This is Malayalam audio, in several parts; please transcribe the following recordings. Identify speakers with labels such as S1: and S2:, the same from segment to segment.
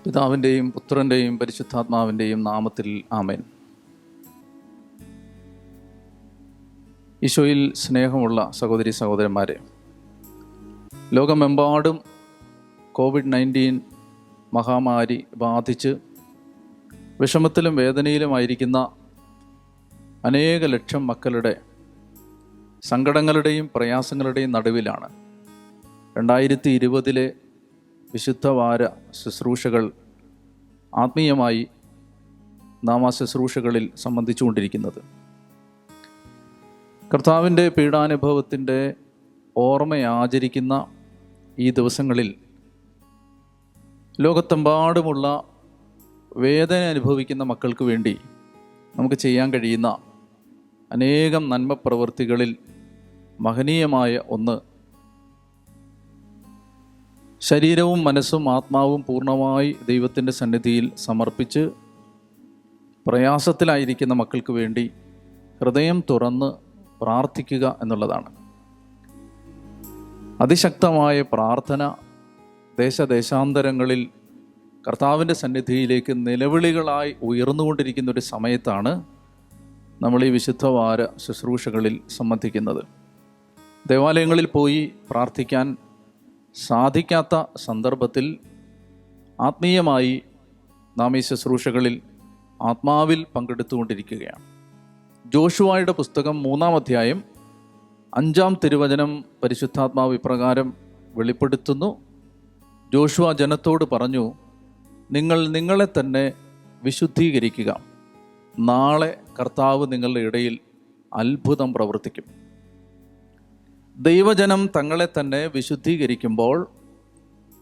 S1: പിതാവിൻ്റെയും പുത്രൻ്റെയും പരിശുദ്ധാത്മാവിൻ്റെയും നാമത്തിൽ ആമേൻ. ഈശോയിൽ സ്നേഹമുള്ള സഹോദരി സഹോദരന്മാരെ, ലോകമെമ്പാടും COVID-19 മഹാമാരി ബാധിച്ച് വിഷമത്തിലും വേദനയിലുമായിരിക്കുന്ന അനേക ലക്ഷം മക്കളുടെ സങ്കടങ്ങളുടെയും പ്രയാസങ്ങളുടെയും നടുവിലാണ് 2020 വിശുദ്ധവാര ശുശ്രൂഷകൾ ആത്മീയമായി നാം ആ ശുശ്രൂഷകളിൽ സംബന്ധിച്ചുകൊണ്ടിരിക്കുന്നത്. കർത്താവിൻ്റെ പീഡാനുഭവത്തിൻ്റെ ഓർമ്മയാചരിക്കുന്ന ഈ ദിവസങ്ങളിൽ ലോകത്തെമ്പാടുമുള്ള വേദന അനുഭവിക്കുന്ന മക്കൾക്ക് വേണ്ടി നമുക്ക് ചെയ്യാൻ കഴിയുന്ന അനേകം നന്മ പ്രവൃത്തികളിൽ മഹനീയമായ ഒന്ന്, ശരീരവും മനസ്സും ആത്മാവും പൂർണ്ണമായി ദൈവത്തിൻ്റെ സന്നിധിയിൽ സമർപ്പിച്ച് പ്രയാസത്തിലായിരിക്കുന്ന മക്കൾക്ക് വേണ്ടി ഹൃദയം തുറന്ന് പ്രാർത്ഥിക്കുക എന്നുള്ളതാണ്. അതിശക്തമായ പ്രാർത്ഥന ദേശാന്തരങ്ങളിൽ കർത്താവിൻ്റെ സന്നിധിയിലേക്ക് നിലവിളികളായി ഉയർന്നുകൊണ്ടിരിക്കുന്ന ഒരു സമയത്താണ് നമ്മൾ ഈ വിശുദ്ധവാര ശുശ്രൂഷകളിൽ സംബന്ധിക്കുന്നത്. ദേവാലയങ്ങളിൽ പോയി പ്രാർത്ഥിക്കാൻ സാധിക്കാത്ത സന്ദർഭത്തിൽ ആത്മീയമായി നാം ഈ ശുശ്രൂഷകളിൽ ആത്മാവിൽ പങ്കെടുത്തുകൊണ്ടിരിക്കുകയാണ്. ജോഷുവായുടെ പുസ്തകം 3-ാം അധ്യായം 5-ാം തിരുവചനം പരിശുദ്ധാത്മാവ് ഇപ്രകാരം വെളിപ്പെടുത്തുന്നു. ജോഷുവ ജനത്തോട് പറഞ്ഞു, നിങ്ങൾ നിങ്ങളെ തന്നെ വിശുദ്ധീകരിക്കുക, നാളെ കർത്താവ് നിങ്ങളുടെ ഇടയിൽ അത്ഭുതം പ്രവർത്തിക്കും. ദൈവജനം തങ്ങളെ തന്നെ വിശുദ്ധീകരിക്കുമ്പോൾ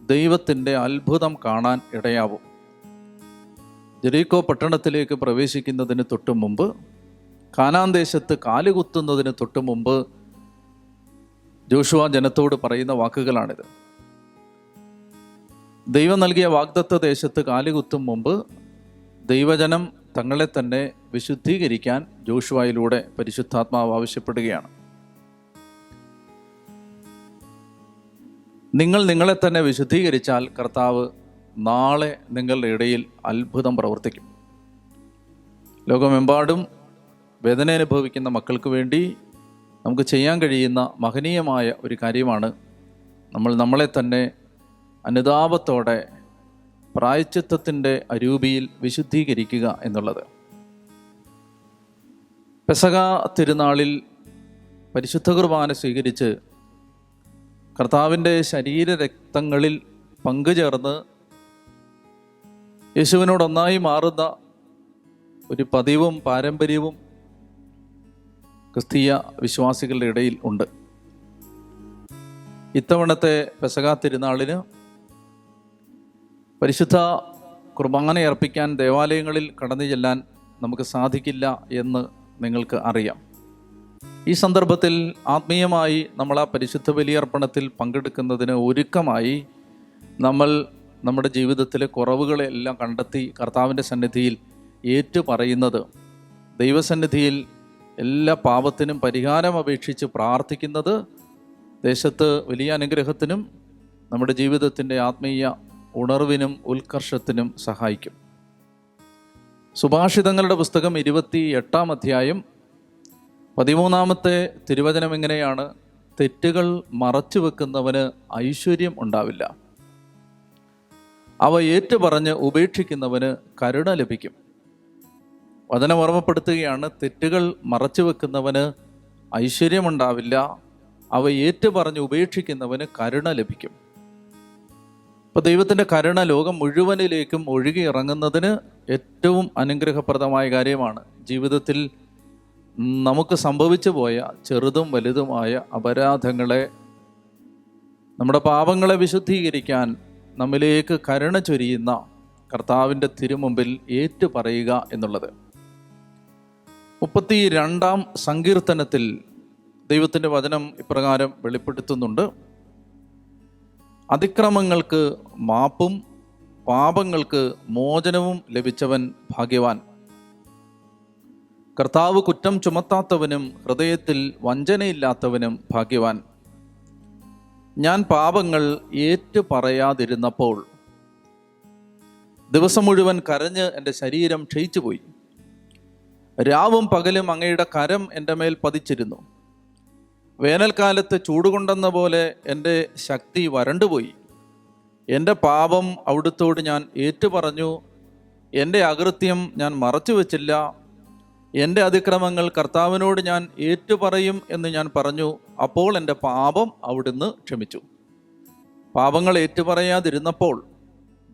S1: ദൈവത്തിൻ്റെ അത്ഭുതം കാണാൻ ഇടയാവും. ജെറീക്കോ പട്ടണത്തിലേക്ക് പ്രവേശിക്കുന്നതിന് തൊട്ടു മുമ്പ്, കാനാൻ ദേശത്ത് കാലുകുത്തുന്നതിന് തൊട്ടു മുമ്പ് ജോഷുവ ജനത്തോട് പറയുന്ന വാക്കുകളാണിത്. ദൈവം നൽകിയ വാഗ്ദത്ത ദേശത്ത് കാലുകുത്തും മുമ്പ് ദൈവജനം തങ്ങളെ തന്നെ വിശുദ്ധീകരിക്കാൻ ജോഷുവയിലൂടെ പരിശുദ്ധാത്മാവ് ആവശ്യപ്പെടുകയാണ്. നിങ്ങൾ നിങ്ങളെ തന്നെ വിശുദ്ധീകരിച്ചാൽ കർത്താവ് നാളെ നിങ്ങളുടെ ഇടയിൽ അത്ഭുതം പ്രവർത്തിക്കും. ലോകമെമ്പാടും വേദന അനുഭവിക്കുന്ന മക്കൾക്ക് വേണ്ടി നമുക്ക് ചെയ്യാൻ കഴിയുന്ന മഹനീയമായ ഒരു കാര്യമാണ് നമ്മളെ തന്നെ അനുതാപത്തോടെ പ്രായശ്ചിത്തത്തിൻ്റെ അരൂപിയിൽ വിശുദ്ധീകരിക്കുക എന്നുള്ളത്. പെസഹ തിരുനാളിൽ പരിശുദ്ധ കുർബാന സ്വീകരിച്ച് കർത്താവിൻ്റെ ശരീരരക്തങ്ങളിൽ പങ്കുചേർന്ന് യേശുവിനോടൊന്നായി മാറുന്ന ഒരു പതിവും പാരമ്പര്യവും ക്രിസ്തീയ വിശ്വാസികളുടെ ഇടയിൽ ഉണ്ട്. ഇത്തവണത്തെ പെസഹ തിരുനാളിന് പരിശുദ്ധ കുർബാന അർപ്പിക്കാൻ ദേവാലയങ്ങളിൽ കടന്നു ചെല്ലാൻ നമുക്ക് സാധിക്കില്ല എന്ന് നിങ്ങൾക്ക് അറിയാം. ഈ സന്ദർഭത്തിൽ ആത്മീയമായി നമ്മൾ ആ പരിശുദ്ധ ബലിയർപ്പണത്തിൽ പങ്കെടുക്കുന്നതിന് ഒരുക്കമായി നമ്മൾ നമ്മുടെ ജീവിതത്തിലെ കുറവുകളെല്ലാം കണ്ടെത്തി കർത്താവിൻ്റെ സന്നിധിയിൽ ഏറ്റുപറയുന്നത്, ദൈവസന്നിധിയിൽ എല്ലാ പാപത്തിനും പരിഹാരം അപേക്ഷിച്ച് പ്രാർത്ഥിക്കുന്നത് ദേശത്ത് വലിയ അനുഗ്രഹത്തിനും നമ്മുടെ ജീവിതത്തിൻ്റെ ആത്മീയ ഉണർവിനും ഉത്കർഷത്തിനും സഹായിക്കും. സുഭാഷിതങ്ങളുടെ പുസ്തകം 28-ാം അധ്യായം 13-ാമത്തെ തിരുവചനം എങ്ങനെയാണ്? തെറ്റുകൾ മറച്ചു വെക്കുന്നവന് ഐശ്വര്യം ഉണ്ടാവില്ല, അവ ഏറ്റുപറഞ്ഞ് ഉപേക്ഷിക്കുന്നവന് കരുണ ലഭിക്കും. വചനം ഓർമ്മപ്പെടുത്തുകയാണ്, തെറ്റുകൾ മറച്ചു വെക്കുന്നവന് ഐശ്വര്യമുണ്ടാവില്ല, അവ ഏറ്റുപറഞ്ഞ് ഉപേക്ഷിക്കുന്നവന് കരുണ ലഭിക്കും. അപ്പോൾ ദൈവത്തിൻ്റെ കരുണ ലോകം മുഴുവനിലേക്കും ഒഴുകി ഇറങ്ങുന്നതിന് ഏറ്റവും അനുഗ്രഹപ്രദമായ കാര്യമാണ്. ജീവിതത്തിൽ നമുക്ക് സംഭവിച്ചു പോയ ചെറുതും വലുതുമായ അപരാധങ്ങളെ, നമ്മുടെ പാപങ്ങളെ വിശുദ്ധീകരിക്കാൻ നമ്മിലേക്ക് കരുണ ചൊരിയുന്ന കർത്താവിൻ്റെ തിരുമുമ്പിൽ ഏറ്റുപറയുക എന്നുള്ളത്. 32-ാം സങ്കീർത്തനത്തിൽ ദൈവത്തിൻ്റെ വചനം ഇപ്രകാരം വെളിപ്പെടുത്തുന്നുണ്ട്: അതിക്രമങ്ങൾക്ക് മാപ്പും പാപങ്ങൾക്ക് മോചനവും ലഭിച്ചവൻ ഭാഗ്യവാൻ. കർത്താവ് കുറ്റം ചുമത്താത്തവനും ഹൃദയത്തിൽ വഞ്ചനയില്ലാത്തവനും ഭാഗ്യവാൻ. ഞാൻ പാപങ്ങൾ ഏറ്റു പറയാതിരുന്നപ്പോൾ ദിവസം മുഴുവൻ കരഞ്ഞ് എൻ്റെ ശരീരം ക്ഷയിച്ചു പോയി. രാവും പകലും അങ്ങയുടെ കരം എൻ്റെ മേൽ പതിച്ചിരുന്നു. വേനൽക്കാലത്ത് ചൂടുകൊണ്ടെന്ന പോലെ എൻ്റെ ശക്തി വരണ്ടുപോയി. എൻ്റെ പാപം അവിടുത്തോട് ഞാൻ ഏറ്റുപറഞ്ഞു. എൻ്റെ അകൃത്യം ഞാൻ മറച്ചു വച്ചില്ല. എൻ്റെ അതിക്രമങ്ങൾ കർത്താവിനോട് ഞാൻ ഏറ്റുപറയും എന്ന് ഞാൻ പറഞ്ഞു. അപ്പോൾ എൻ്റെ പാപം അവിടുന്ന് ക്ഷമിച്ചു. പാപങ്ങൾ ഏറ്റുപറയാതിരുന്നപ്പോൾ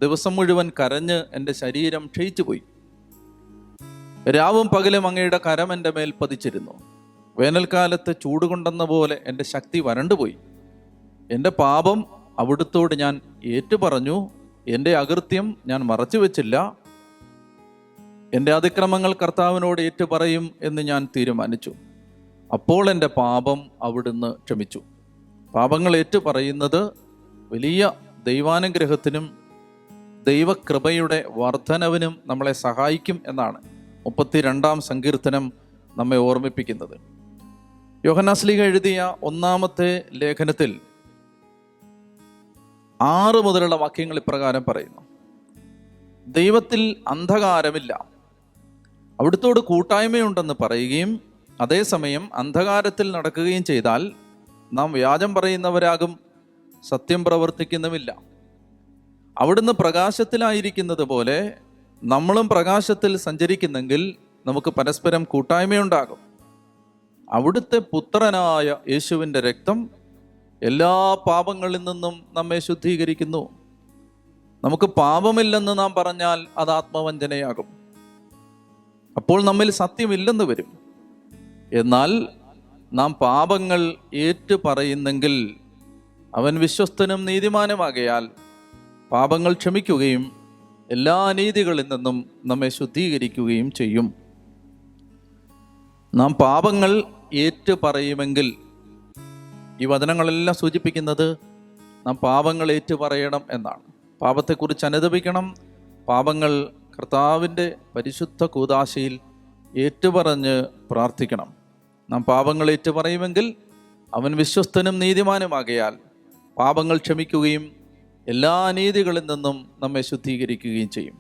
S1: ദിവസം മുഴുവൻ കരഞ്ഞ് എൻ്റെ ശരീരം ക്ഷയിച്ചു പോയി. രാവും പകലും അങ്ങയുടെ കരം എൻ്റെ മേൽ പതിച്ചിരുന്നു. വേനൽക്കാലത്ത് ചൂടുകൊണ്ടെന്ന പോലെ എൻ്റെ ശക്തി വരണ്ടുപോയി. എൻ്റെ പാപം അവിടുത്തോട് ഞാൻ ഏറ്റുപറഞ്ഞു. എൻ്റെ അകൃത്യം ഞാൻ മറച്ചു വച്ചില്ല. എൻ്റെ അതിക്രമങ്ങൾ കർത്താവിനോട് ഏറ്റുപറയും എന്ന് ഞാൻ തീരുമാനിച്ചു. അപ്പോൾ എൻ്റെ പാപം അവിടുന്ന് ക്ഷമിച്ചു. പാപങ്ങൾ ഏറ്റുപറയുന്നത് വലിയ ദൈവാനുഗ്രഹത്തിനും ദൈവകൃപയുടെ വർധനവിനും നമ്മളെ സഹായിക്കും എന്നാണ് 32-ാം സങ്കീർത്തനം നമ്മെ ഓർമ്മിപ്പിക്കുന്നത്. യോഹന്നാൻ ശ്ലീഹ എഴുതിയ 1-ാമത്തെ ലേഖനത്തിൽ 6 മുതലുള്ള വാക്യങ്ങൾ ഇപ്രകാരം പറയുന്നു: ദൈവത്തിൽ അന്ധകാരമില്ല. അവിടുത്തോട് കൂട്ടായ്മയുണ്ടെന്ന് പറയുകയും അതേസമയം അന്ധകാരത്തിൽ നടക്കുകയും ചെയ്താൽ നാം വ്യാജം പറയുന്നവരാകും, സത്യം പ്രവർത്തിക്കുന്നുമില്ല. അവിടുന്ന് പ്രകാശത്തിലായിരിക്കുന്നത് പോലെ നമ്മളും പ്രകാശത്തിൽ സഞ്ചരിക്കുന്നെങ്കിൽ നമുക്ക് പരസ്പരം കൂട്ടായ്മയുണ്ടാകും. അവിടുത്തെ പുത്രനായ യേശുവിൻ്റെ രക്തം എല്ലാ പാപങ്ങളിൽ നിന്നും നമ്മെ ശുദ്ധീകരിക്കുന്നു. നമുക്ക് പാപമില്ലെന്ന് നാം പറഞ്ഞാൽ അത് ആത്മവഞ്ചനയാകും. അപ്പോൾ നമ്മിൽ സത്യമില്ലെന്ന് വരും. എന്നാൽ നാം പാപങ്ങൾ ഏറ്റു പറയുന്നെങ്കിൽ അവൻ വിശ്വസ്തനും നീതിമാനുമാകയാൽ പാപങ്ങൾ ക്ഷമിക്കുകയും എല്ലാ അനീതികളിൽ നിന്നും നമ്മെ ശുദ്ധീകരിക്കുകയും ചെയ്യും. നാം പാപങ്ങൾ ഏറ്റു പറയുമെങ്കിൽ, ഈ വചനങ്ങളെല്ലാം സൂചിപ്പിക്കുന്നത് നാം പാപങ്ങൾ ഏറ്റു പറയണം എന്നാണ്. പാപത്തെക്കുറിച്ച് അനുതപിക്കണം. പാപങ്ങൾ കർത്താവിൻ്റെ പരിശുദ്ധ കൂദാശയിൽ ഏറ്റുപറഞ്ഞ് പ്രാർത്ഥിക്കണം. നാം പാപങ്ങൾ ഏറ്റുപറയുമെങ്കിൽ അവൻ വിശ്വസ്തനും നീതിമാനുമാകയാൽ പാപങ്ങൾ ക്ഷമിക്കുകയും എല്ലാ അനീതികളിൽ നിന്നും നമ്മെ ശുദ്ധീകരിക്കുകയും ചെയ്യും.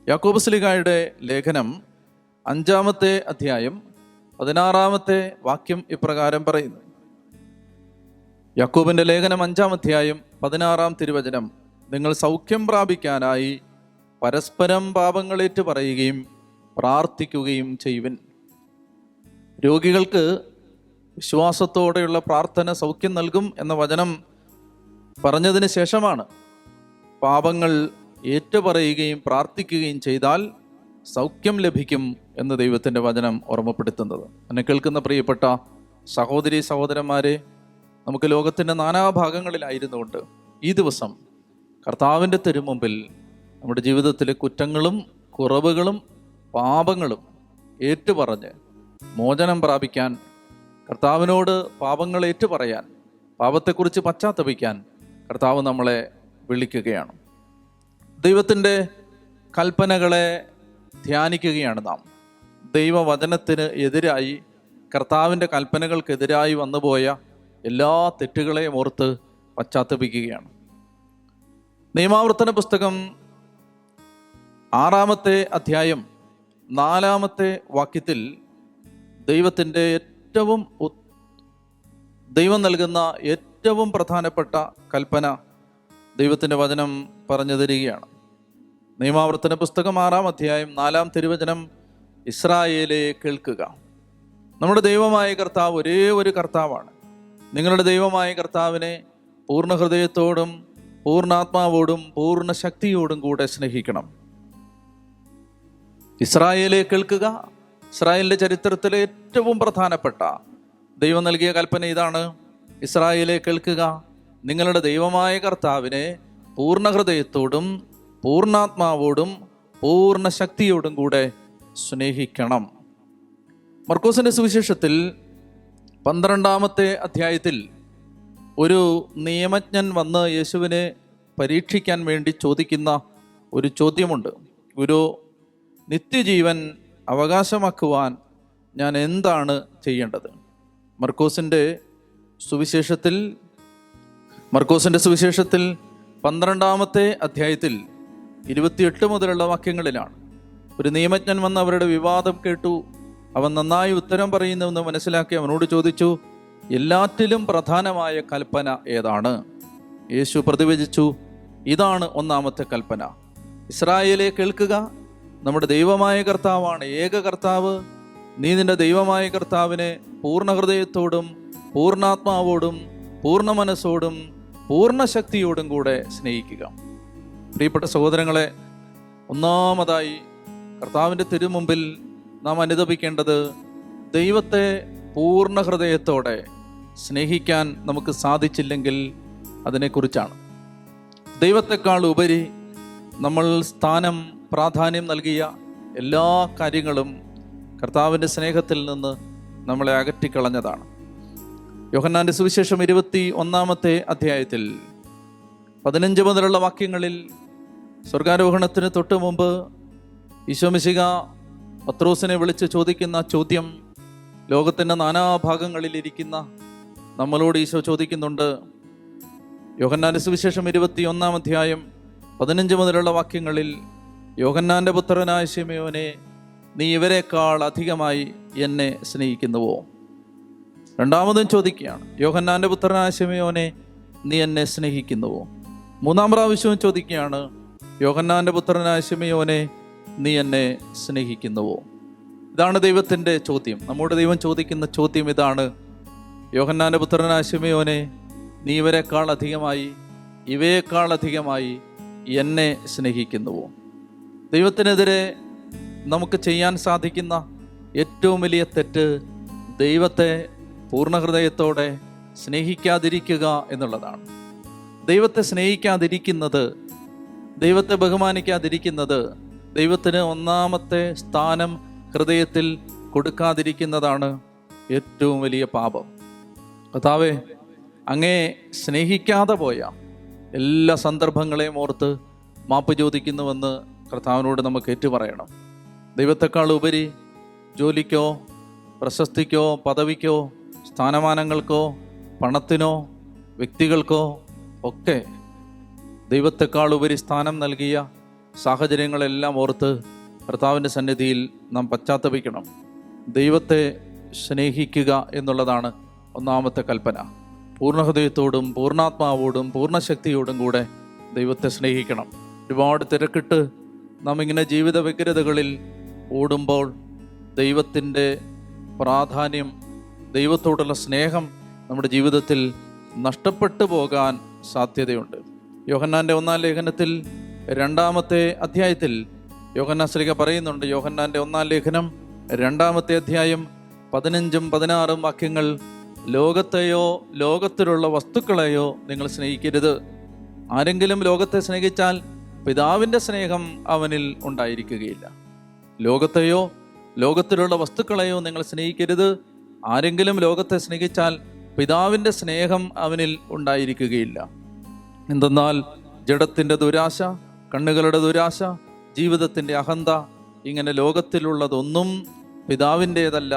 S1: യാക്കോബ് ശ്ലീഹായുടെ ലേഖനം 5-ാമത്തെ അധ്യായം 16-ാമത്തെ വാക്യം ഇപ്രകാരം പറയുന്നു. യാക്കോബിൻ്റെ ലേഖനം 5-ാം അധ്യായം 16-ാം തിരുവചനം: നിങ്ങൾ സൗഖ്യം പ്രാപിക്കാനായി പരസ്പരം പാപങ്ങളേറ്റു പറയുകയും പ്രാർത്ഥിക്കുകയും ചെയ്യുവിൻ. രോഗികൾക്ക് വിശ്വാസത്തോടെയുള്ള പ്രാർത്ഥന സൗഖ്യം നൽകും എന്ന വചനം പറഞ്ഞതിന് ശേഷമാണ് പാപങ്ങൾ ഏറ്റുപറയുകയും പ്രാർത്ഥിക്കുകയും ചെയ്താൽ സൗഖ്യം ലഭിക്കും എന്ന് ദൈവത്തിൻ്റെ വചനം ഓർമ്മപ്പെടുത്തുന്നത്. എന്നെ കേൾക്കുന്ന പ്രിയപ്പെട്ട സഹോദരി സഹോദരന്മാരെ, നമുക്ക് ലോകത്തിൻ്റെ നാനാഭാഗങ്ങളിലായിരുന്നുകൊണ്ട് ഈ ദിവസം കർത്താവിൻ്റെ തിരുമുമ്പിൽ നമ്മുടെ ജീവിതത്തിലെ കുറ്റങ്ങളും കുറവുകളും പാപങ്ങളും ഏറ്റുപറഞ്ഞ് മോചനം പ്രാപിക്കാൻ, കർത്താവിനോട് പാപങ്ങൾ ഏറ്റുപറയാൻ, പാപത്തെക്കുറിച്ച് പശ്ചാത്തപിക്കാൻ കർത്താവ് നമ്മളെ വിളിക്കുകയാണ്. ദൈവത്തിൻ്റെ കൽപ്പനകളെ ധ്യാനിക്കുകയാണ് നാം. ദൈവവചനത്തിന് എതിരായി, കർത്താവിൻ്റെ കൽപ്പനകൾക്കെതിരായി വന്നുപോയ എല്ലാ തെറ്റുകളെയും ഓർത്ത് പശ്ചാത്തപിക്കുകയാണ്. നിയമാവർത്തന പുസ്തകം 6-ാമത്തെ അധ്യായം 4-ാമത്തെ വാക്യത്തിൽ ദൈവം നൽകുന്ന ഏറ്റവും പ്രധാനപ്പെട്ട കൽപ്പന ദൈവത്തിൻ്റെ വചനം പറഞ്ഞു തരികയാണ്. നിയമാവർത്തന പുസ്തകം 6-ാം അധ്യായം 4-ാം തിരുവചനം: ഇസ്രായേലേ കേൾക്കുക. നമ്മുടെ ദൈവമായ കർത്താവ് ഒരേ ഒരു കർത്താവാണ്. നിങ്ങളുടെ ദൈവമായ കർത്താവിനെ പൂർണ്ണ ഹൃദയത്തോടും പൂർണ്ണാത്മാവോടും പൂർണ്ണ ശക്തിയോടും കൂടെ സ്നേഹിക്കണം. ഇസ്രായേലേ കേൾക്കുക. ഇസ്രായേലിൻ്റെ ചരിത്രത്തിലെ ഏറ്റവും പ്രധാനപ്പെട്ട ദൈവം നൽകിയ കൽപ്പന ഇതാണ്: ഇസ്രായേലേ കേൾക്കുക, നിങ്ങളുടെ ദൈവമായ കർത്താവിനെ പൂർണ്ണ ഹൃദയത്തോടും പൂർണ്ണാത്മാവോടും പൂർണ്ണ ശക്തിയോടും കൂടെ സ്നേഹിക്കണം. മർക്കോസിൻ്റെ സുവിശേഷത്തിൽ 12-ാമത്തെ അധ്യായത്തിൽ ഒരു നിയമജ്ഞൻ വന്ന് യേശുവിനെ പരീക്ഷിക്കാൻ വേണ്ടി ചോദിക്കുന്ന ഒരു ചോദ്യമുണ്ട്. ഗുരു, നിത്യജീവൻ അവകാശമാക്കുവാൻ ഞാൻ എന്താണ് ചെയ്യേണ്ടത്? മർക്കോസിൻ്റെ സുവിശേഷത്തിൽ 12-ാമത്തെ അധ്യായത്തിൽ 28 മുതലുള്ള വാക്യങ്ങളിലാണ്. ഒരു നിയമജ്ഞൻ വന്ന് അവരുടെ വിവാദം കേട്ടു. അവൻ നന്നായി ഉത്തരം പറയുന്നുവെന്ന് മനസ്സിലാക്കി അവനോട് ചോദിച്ചു, എല്ലാറ്റിലും പ്രധാനമായ കൽപ്പന ഏതാണ്? യേശു പ്രതിവചിച്ചു, ഇതാണ് ഒന്നാമത്തെ കൽപ്പന. ഇസ്രായേലേ, കേൾക്കുക, നമ്മുടെ ദൈവമായ കർത്താവാണ് ഏക കർത്താവ്. നീ നിന്റെ ദൈവമായ കർത്താവിനെ പൂർണ്ണ ഹൃദയത്തോടും പൂർണ്ണാത്മാവോടും പൂർണ്ണ മനസ്സോടും പൂർണ്ണ ശക്തിയോടും കൂടെ സ്നേഹിക്കുക. പ്രിയപ്പെട്ട സഹോദരങ്ങളെ, ഒന്നാമതായി കർത്താവിൻ്റെ തിരുമുമ്പിൽ നാം അനുതപിക്കേണ്ടത് ദൈവത്തെ പൂർണ്ണ ഹൃദയത്തോടെ സ്നേഹിക്കാൻ നമുക്ക് സാധിച്ചില്ലെങ്കിൽ അതിനെക്കുറിച്ചാണ്. ദൈവത്തെക്കാൾ ഉപരി നമ്മൾ സ്ഥാനം പ്രാധാന്യം നൽകിയ എല്ലാ കാര്യങ്ങളും കർത്താവിൻ്റെ സ്നേഹത്തിൽ നിന്ന് നമ്മളെ അകറ്റിക്കളഞ്ഞതാണ്. യോഹന്നാന്റെ സുവിശേഷം 21-ാമത്തെ അധ്യായത്തിൽ 15 മുതലുള്ള വാക്യങ്ങളിൽ സ്വർഗാരോഹണത്തിന് തൊട്ട് മുമ്പ് ഈശോ മിശിഹ പത്രോസിനെ വിളിച്ച് ചോദിക്കുന്ന ചോദ്യം ലോകത്തിൻ്റെ നാനാഭാഗങ്ങളിലിരിക്കുന്ന നമ്മളോട് ഈശോ ചോദിക്കുന്നുണ്ട്. യോഹന്നാന്റെ സുവിശേഷം 21-ാം അധ്യായം 15 മുതലുള്ള വാക്യങ്ങളിൽ, യോഹന്നാന്റെ പുത്രനായ ശിമയോനെ, നീ ഇവരെക്കാൾ അധികമായി എന്നെ സ്നേഹിക്കുന്നുവോ? രണ്ടാമതും ചോദിക്കുകയാണ്, യോഹന്നാന്റെ പുത്രനായ ശിമയോനെ, നീ എന്നെ സ്നേഹിക്കുന്നുവോ? മൂന്നാം പ്രാവശ്യവും ചോദിക്കുകയാണ്, യോഹന്നാന്റെ പുത്രനായ ശിമയോനെ, നീ എന്നെ സ്നേഹിക്കുന്നുവോ? ഇതാണ് ദൈവത്തിൻ്റെ ചോദ്യം. നമ്മുടെ ദൈവം ചോദിക്കുന്ന ചോദ്യം ഇതാണ്. യോഹന്നാന്റെ പുത്രനായ ശിമയോനെ, നീ ഇവരെക്കാൾ അധികമായി, ഇവയേക്കാൾ അധികമായി എന്നെ സ്നേഹിക്കുന്നുവോ? ദൈവത്തിനെതിരെ നമുക്ക് ചെയ്യാൻ സാധിക്കുന്ന ഏറ്റവും വലിയ തെറ്റ് ദൈവത്തെ പൂർണ്ണ ഹൃദയത്തോടെ സ്നേഹിക്കാതിരിക്കുക എന്നുള്ളതാണ്. ദൈവത്തെ സ്നേഹിക്കാതിരിക്കുന്നത്, ദൈവത്തെ ബഹുമാനിക്കാതിരിക്കുന്നത്, ദൈവത്തിന് ഒന്നാമത്തെ സ്ഥാനം ഹൃദയത്തിൽ കൊടുക്കാതിരിക്കുന്നതാണ് ഏറ്റവും വലിയ പാപം. കർത്താവേ, അങ്ങേ സ്നേഹിക്കാതെ പോയ എല്ലാ സന്ദർഭങ്ങളെയും ഓർത്ത് മാപ്പ് ചോദിക്കുന്നുവെന്ന് കർത്താവിനോട് നമുക്ക് ഏറ്റുപറയണം. ദൈവത്തെക്കാൾ ഉപരി ജോലിക്കോ പ്രശസ്തിക്കോ പദവിക്കോ സ്ഥാനമാനങ്ങൾക്കോ പണത്തിനോ വ്യക്തികൾക്കോ ഒക്കെ ദൈവത്തെക്കാൾ ഉപരി സ്ഥാനം നൽകിയ സാഹചര്യങ്ങളെല്ലാം ഓർത്ത് കർത്താവിൻ്റെ സന്നിധിയിൽ നാം പശ്ചാത്തപിക്കണം. ദൈവത്തെ സ്നേഹിക്കുക എന്നുള്ളതാണ് ഒന്നാമത്തെ കൽപ്പന. പൂർണ്ണഹൃദയത്തോടും പൂർണ്ണാത്മാവോടും പൂർണ്ണശക്തിയോടും കൂടെ ദൈവത്തെ സ്നേഹിക്കണം. ഒരുപാട് തിരക്കിട്ട് നാം ഇങ്ങനെ ജീവിത വ്യഗ്രതകളിൽ ഓടുമ്പോൾ ദൈവത്തിൻ്റെ പ്രാധാന്യം, ദൈവത്തോടുള്ള സ്നേഹം നമ്മുടെ ജീവിതത്തിൽ നഷ്ടപ്പെട്ടു പോകാൻ സാധ്യതയുണ്ട്. യോഹന്നാൻ്റെ 1-ാം ലേഖനത്തിൽ 2-ാമത്തെ അധ്യായത്തിൽ യോഹന്നാൻ ശ്ലീഹ പറയുന്നുണ്ട്. യോഹന്നാൻ്റെ 1-ാം ലേഖനം 2-ാമത്തെ അധ്യായം 15-16 വാക്യങ്ങൾ, ലോകത്തെയോ ലോകത്തിലുള്ള വസ്തുക്കളെയോ നിങ്ങൾ സ്നേഹിക്കരുത്. ആരെങ്കിലും ലോകത്തെ സ്നേഹിച്ചാൽ പിതാവിൻ്റെ സ്നേഹം അവനിൽ ഉണ്ടായിരിക്കുകയില്ല. ലോകത്തെയോ ലോകത്തിലുള്ള വസ്തുക്കളെയോ നിങ്ങൾ സ്നേഹിക്കരുത്. ആരെങ്കിലും ലോകത്തെ സ്നേഹിച്ചാൽ പിതാവിൻ്റെ സ്നേഹം അവനിൽ ഉണ്ടായിരിക്കുകയില്ല. എന്തെന്നാൽ ജഡത്തിൻ്റെ ദുരാശ, കണ്ണുകളുടെ ദുരാശ, ജീവിതത്തിൻ്റെ അഹന്ത, ഇങ്ങനെ ലോകത്തിലുള്ളതൊന്നും പിതാവിൻ്റേതല്ല,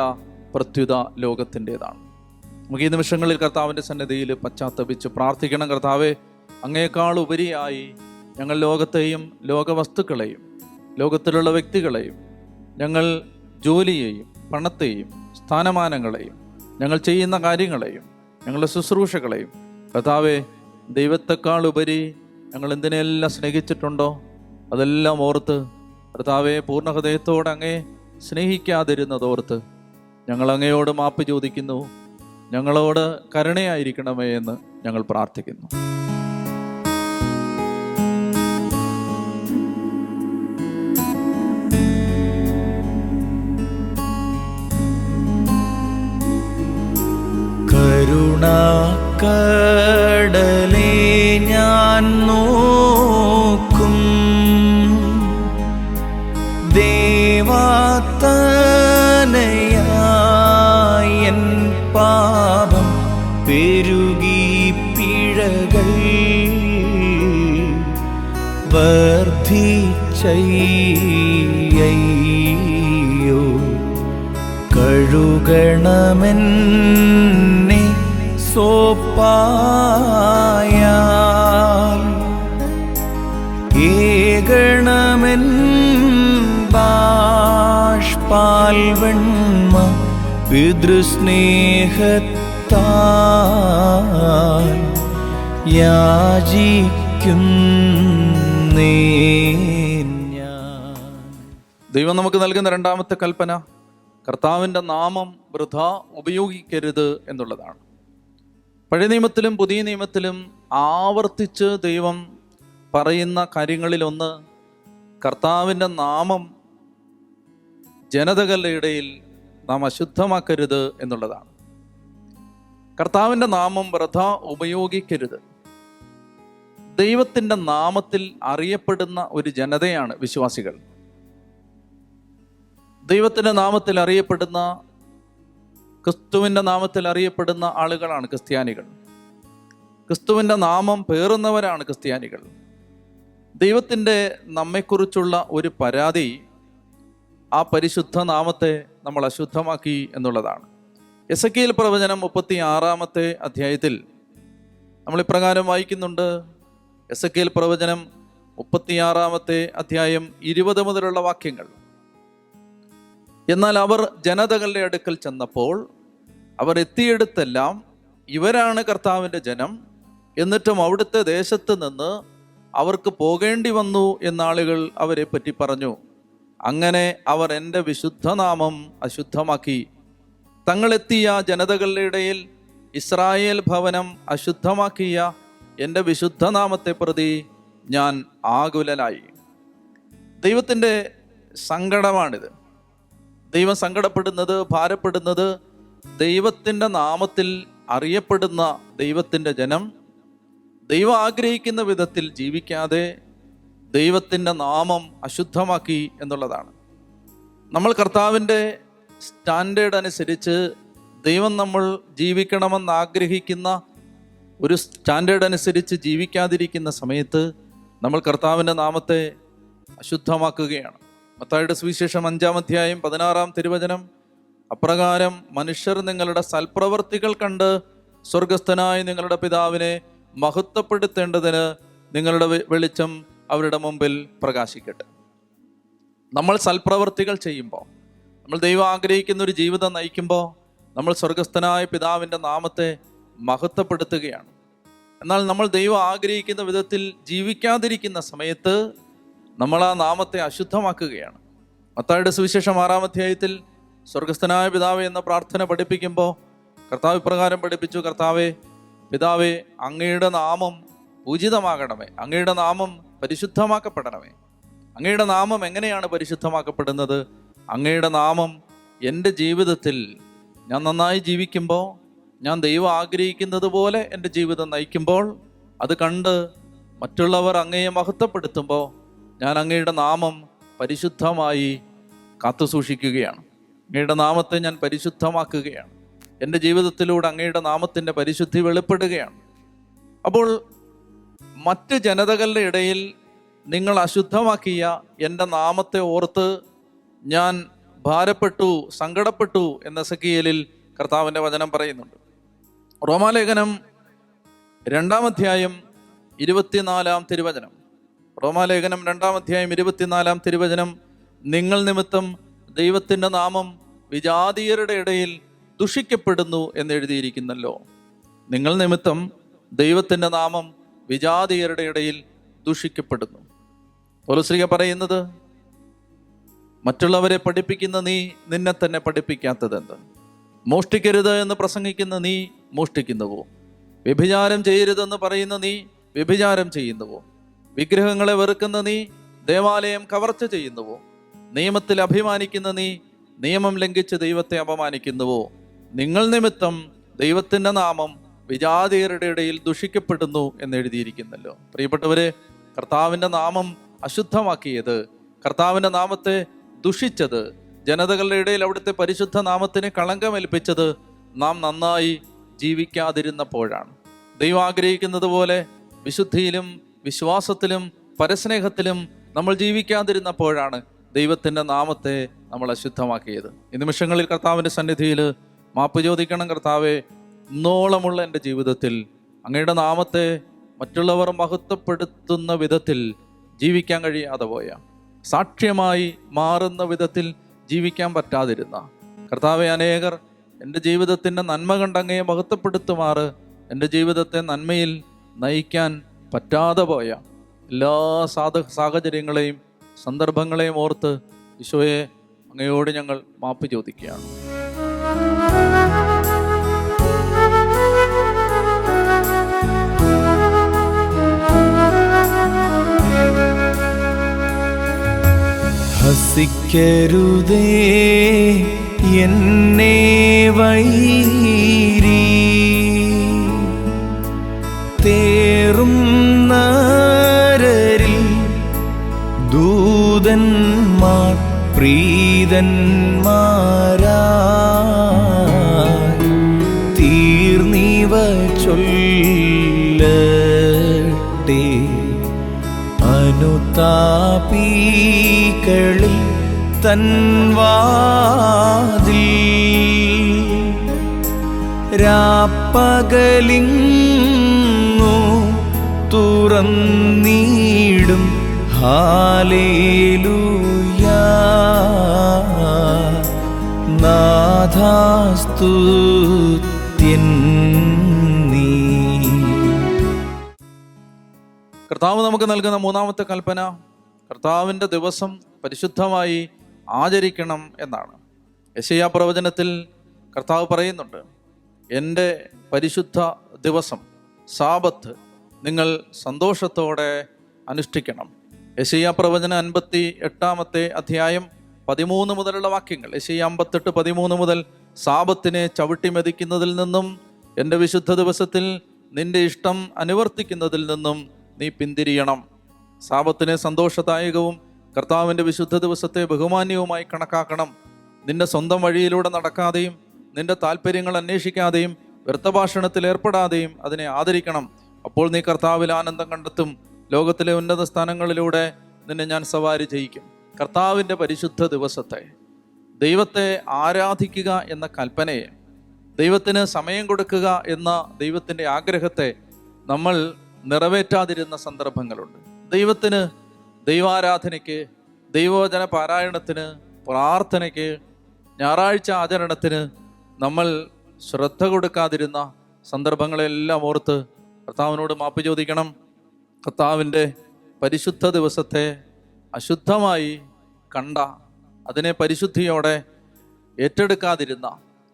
S1: പ്രത്യുത ലോകത്തിൻ്റേതാണ്. നമുക്ക് ഈ നിമിഷങ്ങളിൽ കർത്താവിൻ്റെ സന്നിധിയിൽ പശ്ചാത്തപിച്ച് പ്രാർത്ഥിക്കണം. കർത്താവെ, അങ്ങേക്കാൾ ഉപരിയായി ഞങ്ങൾ ലോകത്തെയും ലോകവസ്തുക്കളെയും ലോകത്തിലുള്ള വ്യക്തികളെയും ഞങ്ങൾ ജോലിയെയും പണത്തെയും സ്ഥാനമാനങ്ങളെയും ഞങ്ങൾ ചെയ്യുന്ന കാര്യങ്ങളെയും ഞങ്ങളുടെ ശുശ്രൂഷകളെയും കർത്താവെ, ദൈവത്തെക്കാൾ ഉപരി ഞങ്ങൾ എന്തിനെല്ലാം സ്നേഹിച്ചിട്ടുണ്ടോ അതെല്ലാം ഓർത്ത് കർത്താവെ, പൂർണ്ണ ഹൃദയത്തോടെ അങ്ങേ സ്നേഹിക്കാതിരുന്നതോർത്ത് ഞങ്ങൾ അങ്ങയോട് മാപ്പ് ചോദിക്കുന്നു. ഞങ്ങളോട് കരുണയായിരിക്കണമേ എന്ന് ഞങ്ങൾ പ്രാർത്ഥിക്കുന്നു.
S2: കരുണാക്കടലേ ഞാൻ നോക്കും, ദേവാത്തനയായൻ പാപം പെരുകി പിഴകൾ വർദ്ധിച്ചയ്യോ, കഴുകണമെന്നെ സോപ്പായാൽ ഏകണമെൻ ബാഷ്പാൽ വെണ്മ പിതൃസ്നേഹത്താൽ യാചിക്കുന്നേ ഞാൻ.
S1: ദൈവം നമുക്ക് നൽകുന്ന രണ്ടാമത്തെ കൽപ്പന കർത്താവിൻ്റെ നാമം വൃഥാ ഉപയോഗിക്കരുത് എന്നുള്ളതാണ്. പഴയ നിയമത്തിലും പുതിയ നിയമത്തിലും ആവർത്തിച്ച് ദൈവം പറയുന്ന കാര്യങ്ങളിലൊന്ന് കർത്താവിൻ്റെ നാമം ജനതകളുടെ ഇടയിൽ നാം അശുദ്ധമാക്കരുത് എന്നുള്ളതാണ്. കർത്താവിൻ്റെ നാമം വൃഥാ ഉപയോഗിക്കരുത്. ദൈവത്തിൻ്റെ നാമത്തിൽ അറിയപ്പെടുന്ന ഒരു ജനതയാണ് വിശ്വാസികൾ. ദൈവത്തിൻ്റെ നാമത്തിൽ അറിയപ്പെടുന്ന, ക്രിസ്തുവിൻ്റെ നാമത്തിൽ അറിയപ്പെടുന്ന ആളുകളാണ് ക്രിസ്ത്യാനികൾ. ക്രിസ്തുവിൻ്റെ നാമം പേറുന്നവരാണ് ക്രിസ്ത്യാനികൾ. ദൈവത്തിൻ്റെ നമ്മെക്കുറിച്ചുള്ള ഒരു പരാതി ആ പരിശുദ്ധ നാമത്തെ നമ്മൾ അശുദ്ധമാക്കി എന്നുള്ളതാണ്. എസെക്കിയേൽ പ്രവചനം 36 അധ്യായത്തിൽ നമ്മൾ ഇപ്രകാരം വായിക്കുന്നുണ്ട്. എസെക്കിയേൽ പ്രവചനം 36 അധ്യായം 20 മുതലുള്ള വാക്യങ്ങൾ. എന്നാൽ അവർ ജനതകളുടെ അടുക്കൽ ചെന്നപ്പോൾ അവർ എത്തിയെടുത്തെല്ലാം ഇവരാണ് കർത്താവിൻ്റെ ജനം, എന്നിട്ടും അവിടുത്തെ ദേശത്ത് നിന്ന് അവർക്ക് പോകേണ്ടി വന്നു എന്നാളുകൾ അവരെ പറ്റി പറഞ്ഞു. അങ്ങനെ അവർ എൻ്റെ വിശുദ്ധനാമം അശുദ്ധമാക്കി. തങ്ങളെത്തിയ ജനതകളുടെ ഇടയിൽ ഇസ്രായേൽ ഭവനം അശുദ്ധമാക്കിയ എൻ്റെ വിശുദ്ധനാമത്തെ പ്രതി ഞാൻ ആകുലനായി. ദൈവത്തിൻ്റെ സങ്കടമാണിത്. ദൈവം സങ്കടപ്പെടുന്നത്, ഭാരപ്പെടുന്നത് ദൈവത്തിൻ്റെ നാമത്തിൽ അറിയപ്പെടുന്ന ദൈവത്തിൻ്റെ ജനം ദൈവം ആഗ്രഹിക്കുന്ന വിധത്തിൽ ജീവിക്കാതെ ദൈവത്തിൻ്റെ നാമം അശുദ്ധമാക്കി എന്നുള്ളതാണ്. നമ്മൾ കർത്താവിൻ്റെ സ്റ്റാൻഡേർഡ് അനുസരിച്ച് ദൈവം നമ്മൾ ജീവിക്കണമെന്ന് ആഗ്രഹിക്കുന്ന ഒരു സ്റ്റാൻഡേർഡ് അനുസരിച്ച് ജീവിക്കാതിരിക്കുന്ന സമയത്ത് നമ്മൾ കർത്താവിൻ്റെ നാമത്തെ അശുദ്ധമാക്കുകയാണ്. മത്തായിയുടെ സുവിശേഷം 5 അധ്യായം 16 തിരുവചനം, അപ്രകാരം മനുഷ്യർ നിങ്ങളുടെ സൽപ്രവർത്തികൾ കണ്ട് സ്വർഗസ്ഥനായ നിങ്ങളുടെ പിതാവിനെ മഹത്വപ്പെടുത്തേണ്ടതിന് നിങ്ങളുടെ വെളിച്ചം അവരുടെ മുമ്പിൽ പ്രകാശിക്കട്ടെ. നമ്മൾ സൽപ്രവർത്തികൾ ചെയ്യുമ്പോൾ, നമ്മൾ ദൈവം ആഗ്രഹിക്കുന്ന ഒരു ജീവിതം നയിക്കുമ്പോൾ നമ്മൾ സ്വർഗസ്ഥനായ പിതാവിൻ്റെ നാമത്തെ മഹത്വപ്പെടുത്തുകയാണ്. എന്നാൽ നമ്മൾ ദൈവം ആഗ്രഹിക്കുന്ന വിധത്തിൽ ജീവിക്കാതിരിക്കുന്ന സമയത്ത് നമ്മൾ ആ നാമത്തെ അശുദ്ധമാക്കുകയാണ്. മത്തായിയുടെ സുവിശേഷം 6 അധ്യായത്തിൽ സ്വർഗസ്ഥനായ പിതാവേ എന്ന പ്രാർത്ഥന പഠിപ്പിക്കുമ്പോൾ കർത്താവ് ഇപ്രകാരം പഠിപ്പിച്ചു: കർത്താവേ, പിതാവേ, അങ്ങയുടെ നാമം പൂജിതമാകണമേ, അങ്ങയുടെ നാമം പരിശുദ്ധമാക്കപ്പെടണമേ. അങ്ങയുടെ നാമം എങ്ങനെയാണ് പരിശുദ്ധമാക്കപ്പെടുന്നത്? അങ്ങയുടെ നാമം എൻ്റെ ജീവിതത്തിൽ ഞാൻ നന്നായി ജീവിക്കുമ്പോൾ, ഞാൻ ദൈവം ആഗ്രഹിക്കുന്നത് പോലെ എൻ്റെ ജീവിതം നയിക്കുമ്പോൾ, അത് കണ്ട് മറ്റുള്ളവർ അങ്ങയെ മഹത്വപ്പെടുത്തുമ്പോൾ ഞാൻ അങ്ങയുടെ നാമം പരിശുദ്ധമായി കാത്തു സൂക്ഷിക്കുകയാണ്. അങ്ങയുടെ നാമത്തെ ഞാൻ പരിശുദ്ധമാക്കുകയാണ്. എൻ്റെ ജീവിതത്തിലൂടെ അങ്ങയുടെ നാമത്തിൻ്റെ പരിശുദ്ധി വെളിപ്പെടുകയാണ്. അപ്പോൾ മറ്റ് ജനതകളുടെ ഇടയിൽ നിങ്ങൾ അശുദ്ധമാക്കിയ എൻ്റെ നാമത്തെ ഓർത്ത് ഞാൻ ഭാരപ്പെട്ടു, സങ്കടപ്പെട്ടു എന്ന് എസെക്കിയേലിൽ കർത്താവിൻ്റെ വചനം പറയുന്നുണ്ട്. റോമാലേഖനം 2 അധ്യായം 24 തിരുവചനം, റോമാലേഖനം 2 അധ്യായം 24 തിരുവചനം, നിങ്ങൾ നിമിത്തം ദൈവത്തിൻ്റെ നാമം വിജാതീയരുടെ ഇടയിൽ ദുഷിക്കപ്പെടുന്നു എന്ന് എഴുതിയിരിക്കുന്നല്ലോ. നിങ്ങൾ നിമിത്തം ദൈവത്തിൻ്റെ നാമം വിജാതീയരുടെ ഇടയിൽ ദുഷിക്കപ്പെടുന്നു. പൗലോസ് പറയുന്നത്, മറ്റുള്ളവരെ പഠിപ്പിക്കുന്ന നീ നിന്നെ തന്നെ പഠിപ്പിക്കാത്തതെന്ത്? മോഷ്ടിക്കരുത് എന്ന് പ്രസംഗിക്കുന്ന നീ മോഷ്ടിക്കുന്നുവോ? വ്യഭിചാരം ചെയ്യരുതെന്ന് പറയുന്ന നീ വ്യഭിചാരം ചെയ്യുന്നുവോ? വിഗ്രഹങ്ങളെ വെറുക്കുന്ന നീ ദേവാലയം കവർച്ച ചെയ്യുന്നുവോ? നിയമത്തിൽ അഭിമാനിക്കുന്ന നീ നിയമം ലംഘിച്ച് ദൈവത്തെ അപമാനിക്കുന്നുവോ? നിങ്ങൾ നിമിത്തം ദൈവത്തിൻ്റെ നാമം വിജാതീയരുടെ ഇടയിൽ ദുഷിക്കപ്പെടുന്നു എന്ന് എഴുതിയിരിക്കുന്നല്ലോ. പ്രിയപ്പെട്ടവരെ, കർത്താവിൻ്റെ നാമം അശുദ്ധമാക്കിയത്, കർത്താവിൻ്റെ നാമത്തെ ദുഷിച്ചത്, ജനതകളുടെ ഇടയിൽ അവിടുത്തെ പരിശുദ്ധ നാമത്തിന് കളങ്കമേൽപ്പിച്ചത് നാം നന്നായി ജീവിക്കാതിരുന്നപ്പോഴാണ്. ദൈവം ആഗ്രഹിക്കുന്നത് പോലെ വിശുദ്ധിയിലും വിശ്വാസത്തിലും പരസ്നേഹത്തിലും നമ്മൾ ജീവിക്കാതിരുന്നപ്പോഴാണ് ദൈവത്തിൻ്റെ നാമത്തെ നമ്മൾ അശുദ്ധമാക്കിയത്. ഈ നിമിഷങ്ങളിൽ കർത്താവിൻ്റെ സന്നിധിയിൽ മാപ്പ് ചോദിക്കണം. കർത്താവെ, ഇന്നോളമുള്ള എൻ്റെ ജീവിതത്തിൽ അങ്ങയുടെ നാമത്തെ മറ്റുള്ളവർ മഹത്വപ്പെടുത്തുന്ന വിധത്തിൽ ജീവിക്കാൻ കഴിയാതെ പോയ, സാക്ഷ്യമായി മാറുന്ന വിധത്തിൽ ജീവിക്കാൻ പറ്റാതിരുന്ന കർത്താവെ, അനേകർ എൻ്റെ ജീവിതത്തിൻ്റെ നന്മ കണ്ടങ്ങയെ മഹത്വപ്പെടുത്തുമാറ് എൻ്റെ ജീവിതത്തെ നന്മയിൽ നയിക്കാൻ പറ്റാതെ പോയ എല്ലാ സാഹചര്യങ്ങളെയും സന്ദർഭങ്ങളെയും ഓർത്ത് ഈശോയെ അങ്ങയോട് ഞങ്ങൾ മാപ്പ് ചോദിക്കുകയാണ്.
S2: ഹസിക്കരുതേ എന്നെ വൈരി തേറും നരരിൽ ദൂതന്മാർ പ്രീതന്മാരാ തീർന്നിവ ചൊല്ലട്ടെ അനുതാപികളിൽ തൻവാതിൽ രാപ്പകലിങ്ങു തുറന്നീടും ഹാലേലൂയാ നാഥാസ്തുത്യൻ നീ.
S1: കർത്താവ് നമുക്ക് നൽകുന്ന മൂന്നാമത്തെ കൽപ്പന കർത്താവിൻ്റെ ദിവസം പരിശുദ്ധമായി ആചരിക്കണം എന്നാണ്. യെശയ്യാ പ്രവചനത്തിൽ കർത്താവ് പറയുന്നുണ്ട്, എൻ്റെ പരിശുദ്ധ ദിവസം സാബത്ത് നിങ്ങൾ സന്തോഷത്തോടെ അനുഷ്ഠിക്കണം. യെശയ്യാ പ്രവചനം 58 അധ്യായം 13 മുതലുള്ള വാക്യങ്ങൾ. യെശയ്യാ 58:13 മുതൽ, സാബത്തിനെ ചവിട്ടി മെതിക്കുന്നതിൽ നിന്നും എൻ്റെ വിശുദ്ധ ദിവസത്തിൽ നിന്റെ ഇഷ്ടം അനുവർത്തിക്കുന്നതിൽ നിന്നും നീ പിന്തിരിയണം. സാബത്തിനെ സന്തോഷദായകവും കർത്താവിൻ്റെ വിശുദ്ധ ദിവസത്തെ ബഹുമാന്യവുമായി കണക്കാക്കണം. നിന്റെ സ്വന്തം വഴിയിലൂടെ നടക്കാതെയും നിന്റെ താല്പര്യങ്ങൾ അന്വേഷിക്കാതെയും വ്യർത്ഥഭാഷണത്തിൽ ഏർപ്പെടാതെയും അതിനെ ആദരിക്കണം. അപ്പോൾ നീ കർത്താവിൽ ആനന്ദം കണ്ടെത്തും. ലോകത്തിലെ ഉന്നത സ്ഥാനങ്ങളിലൂടെ നിന്നെ ഞാൻ സവാരി ചെയ്യിക്കും. കർത്താവിൻ്റെ പരിശുദ്ധ ദിവസത്തെ, ദൈവത്തെ ആരാധിക്കുക എന്ന കൽപ്പനയെ, ദൈവത്തിന് സമയം കൊടുക്കുക എന്ന ദൈവത്തിൻ്റെ ആഗ്രഹത്തെ നമ്മൾ നിറവേറ്റാതിരുന്ന സന്ദർഭങ്ങളുണ്ട്. ദൈവത്തിന്, ദൈവാരാധനയ്ക്ക്, ദൈവവചന പാരായണത്തിന്, പ്രാർത്ഥനയ്ക്ക്, ഞായറാഴ്ച ആചരണത്തിന് നമ്മൾ ശ്രദ്ധ കൊടുക്കാതിരുന്ന സന്ദർഭങ്ങളെല്ലാം ഓർത്ത് കർത്താവിനോട് മാപ്പ് ചോദിക്കണം. കർത്താവിൻ്റെ പരിശുദ്ധ ദിവസത്തെ അശുദ്ധമായി കണ്ട, അതിനെ പരിശുദ്ധിയോടെ ഏറ്റെടുക്കാതിരുന്ന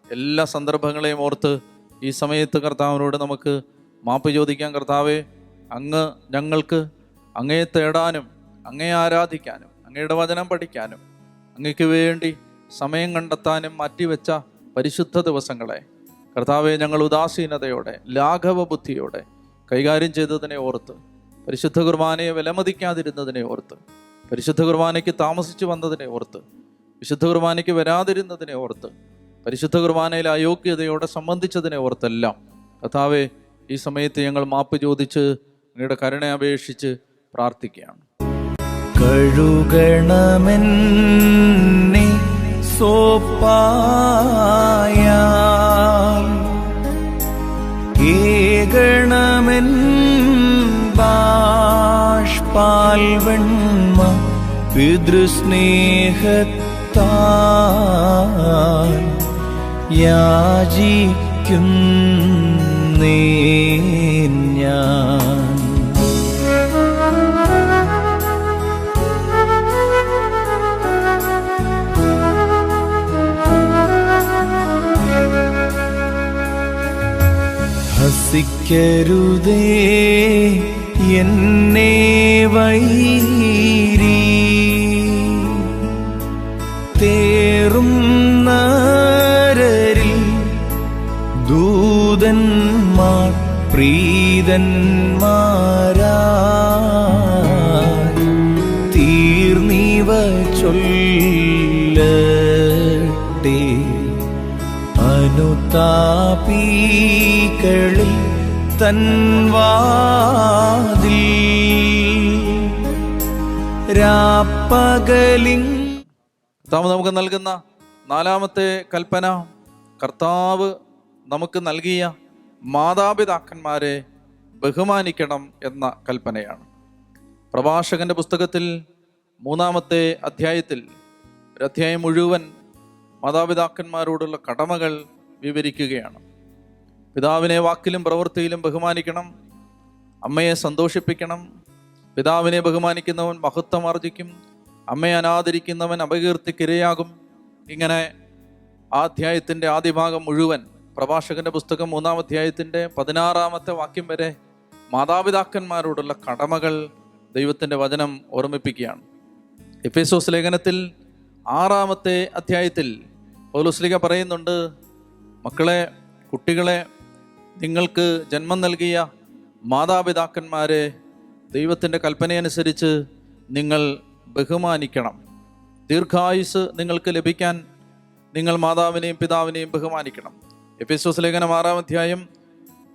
S1: എല്ലാ സന്ദർഭങ്ങളെയും ഓർത്ത് ഈ സമയത്ത് കർത്താവിനോട് നമുക്ക് മാപ്പ് ചോദിക്കാം. കർത്താവേ, അങ്ങ് ഞങ്ങൾക്ക് അങ്ങയെ തേടാനും അങ്ങയെ ആരാധിക്കാനും അങ്ങയുടെ വചനം പഠിക്കാനും അങ്ങയ്ക്ക് വേണ്ടി സമയം കണ്ടെത്താനും മാറ്റിവെച്ച പരിശുദ്ധ ദിവസങ്ങളെ കർത്താവെ, ഞങ്ങൾ ഉദാസീനതയോടെ ലാഘവ ബുദ്ധിയോടെ കൈകാര്യം ചെയ്തതിനെ ഓർത്ത്, പരിശുദ്ധ കുർബാനയെ വിലമതിക്കാതിരുന്നതിനെ ഓർത്ത്, പരിശുദ്ധ കുർബാനയ്ക്ക് താമസിച്ചു വന്നതിനെ ഓർത്ത്, വിശുദ്ധ കുർബാനയ്ക്ക് വരാതിരുന്നതിനെ ഓർത്ത്, പരിശുദ്ധ കുർബാനയിൽ അയോഗ്യതയോടെ സംബന്ധിച്ചതിനെ ഓർത്തെല്ലാം കർത്താവെ, ഈ സമയത്ത് ഞങ്ങൾ മാപ്പ് ചോദിച്ച് അങ്ങയുടെ കരുണ അപേക്ഷിച്ച് പ്രാർത്ഥിക്കുകയാണ്.
S2: കഴുകണമെന്നെ സോപ്പായാൽ ഏകണമെൻ ബാഷ്പാൽ വെണ്മ പിതൃസ്നേഹത്താൽ യാചിക്കുന്നേ ഞാൻ. ഹസിക്കരുതേ എന്നെ വൈരി തേറും നരരിൽ ദൂതന്മാർ പ്രീതന്മാരാ തീർന്നിവ ചൊല്ലട്ടെ അനുതാപികളിൽ തൻവാതിൽ രാപ്പകലിങ്.
S1: കർത്താവ് നമുക്ക് നൽകുന്ന നാലാമത്തെ കൽപ്പന കർത്താവ് നമുക്ക് നൽകിയ മാതാപിതാക്കന്മാരെ ബഹുമാനിക്കണം എന്ന കൽപ്പനയാണ്. പ്രഭാഷകന്റെ പുസ്തകത്തിൽ 3-ാമത്തെ അധ്യായത്തിൽ ഒരു അധ്യായം മുഴുവൻ മാതാപിതാക്കന്മാരോടുള്ള കടമകൾ വിവരിക്കുകയാണ്. പിതാവിനെ വാക്കിലും പ്രവൃത്തിയിലും ബഹുമാനിക്കണം, അമ്മയെ സന്തോഷിപ്പിക്കണം. പിതാവിനെ ബഹുമാനിക്കുന്നവൻ മഹത്വം ആർജിക്കും, അമ്മയെ അനാദരിക്കുന്നവൻ അപകീർത്തിക്കിരയാകും. ഇങ്ങനെ ആ അധ്യായത്തിൻ്റെ ആദ്യ ഭാഗം മുഴുവൻ, പ്രഭാഷകന്റെ പുസ്തകം 3-ാം അധ്യായത്തിൻ്റെ 16-ാമത്തെ വാക്യം വരെ മാതാപിതാക്കന്മാരോടുള്ള കടമകൾ ദൈവത്തിൻ്റെ വചനം ഓർമ്മിപ്പിക്കുകയാണ്. എഫേസോസ് ലേഖനത്തിൽ 6-ാമത്തെ അധ്യായത്തിൽ പൗലോസ് പറയുന്നുണ്ട്, മക്കളെ, കുട്ടികളെ, നിങ്ങൾക്ക് ജന്മം നൽകിയ മാതാപിതാക്കന്മാരെ ദൈവത്തിൻ്റെ കൽപ്പനയനുസരിച്ച് നിങ്ങൾ ബഹുമാനിക്കണം. ദീർഘായുസ് നിങ്ങൾക്ക് ലഭിക്കാൻ നിങ്ങൾ മാതാവിനെയും പിതാവിനെയും ബഹുമാനിക്കണം. എഫേസോസ് ലേഖനം 6-ാം അധ്യായം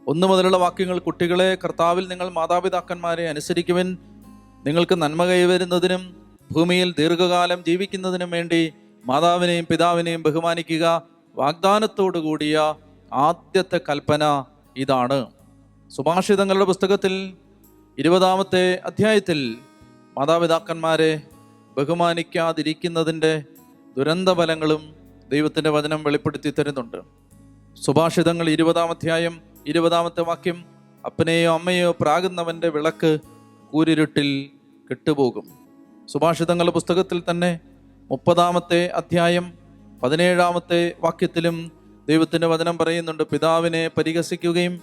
S1: 1 മുതലുള്ള വാക്യങ്ങൾ, കുട്ടികളെ, കർത്താവിൽ നിങ്ങൾ മാതാപിതാക്കന്മാരെ അനുസരിക്കുവിൻ. നിങ്ങൾക്ക് നന്മ കൈവരുന്നതിനും ഭൂമിയിൽ ദീർഘകാലം ജീവിക്കുന്നതിനും വേണ്ടി മാതാവിനെയും പിതാവിനെയും ബഹുമാനിക്കുക. വാഗ്ദാനത്തോടു കൂടിയ ആദ്യത്തെ കൽപ്പന ഇതാണ്. സുഭാഷിതങ്ങളുടെ പുസ്തകത്തിൽ 20-ാമത്തെ അധ്യായത്തിൽ മാതാപിതാക്കന്മാരെ ബഹുമാനിക്കാതിരിക്കുന്നതിൻ്റെ ദുരന്തഫലങ്ങളും ദൈവത്തിൻ്റെ വചനം വെളിപ്പെടുത്തി തരുന്നുണ്ട്. സുഭാഷിതങ്ങൾ 20-ാം അധ്യായം 20-ാമത്തെ വാക്യം, അപ്പനെയോ അമ്മയോ പ്രാകുന്നവൻ്റെ വിളക്ക് കൂരിരുട്ടിൽ കെട്ടുപോകും. സുഭാഷിതങ്ങളുടെ പുസ്തകത്തിൽ തന്നെ 30-ാമത്തെ അധ്യായം 17-ാമത്തെ വാക്യത്തിലും ദൈവത്തിൻ്റെ വചനം പറയുന്നുണ്ട്, പിതാവിനെ പരിഹസിക്കുകയും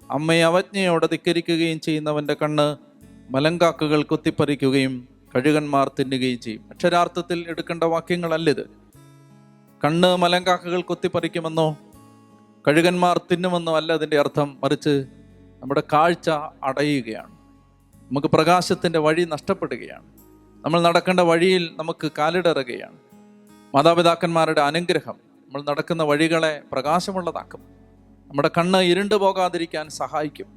S1: അമ്മയെ അവജ്ഞയോടെ ധിക്കരിക്കുകയും ചെയ്യുന്നവൻ്റെ കണ്ണ് മലങ്കാക്കുകൾ കൊത്തിപ്പറിക്കുകയും കഴുകന്മാർ തിന്നുകയും ചെയ്യും. അക്ഷരാർത്ഥത്തിൽ എടുക്കേണ്ട വാക്യങ്ങളല്ലിത്. കണ്ണ് മലങ്കാക്കുകൾ കൊത്തിപ്പറിക്കുമെന്നോ കഴുകന്മാർ തിന്നുമെന്നോ അല്ല അതിൻ്റെ അർത്ഥം. മറിച്ച് നമ്മുടെ കാഴ്ച അടയുകയാണ്, നമുക്ക് പ്രകാശത്തിൻ്റെ വഴി നഷ്ടപ്പെടുകയാണ്, നമ്മൾ നടക്കേണ്ട വഴിയിൽ നമുക്ക് കാലിടറുകയാണ്. മാതാപിതാക്കന്മാരുടെ അനുഗ്രഹം നമ്മൾ നടക്കുന്ന വഴികളെ പ്രകാശമുള്ളതാക്കും, നമ്മുടെ കണ്ണ് ഇരുണ്ടു പോകാതിരിക്കാൻ സഹായിക്കും.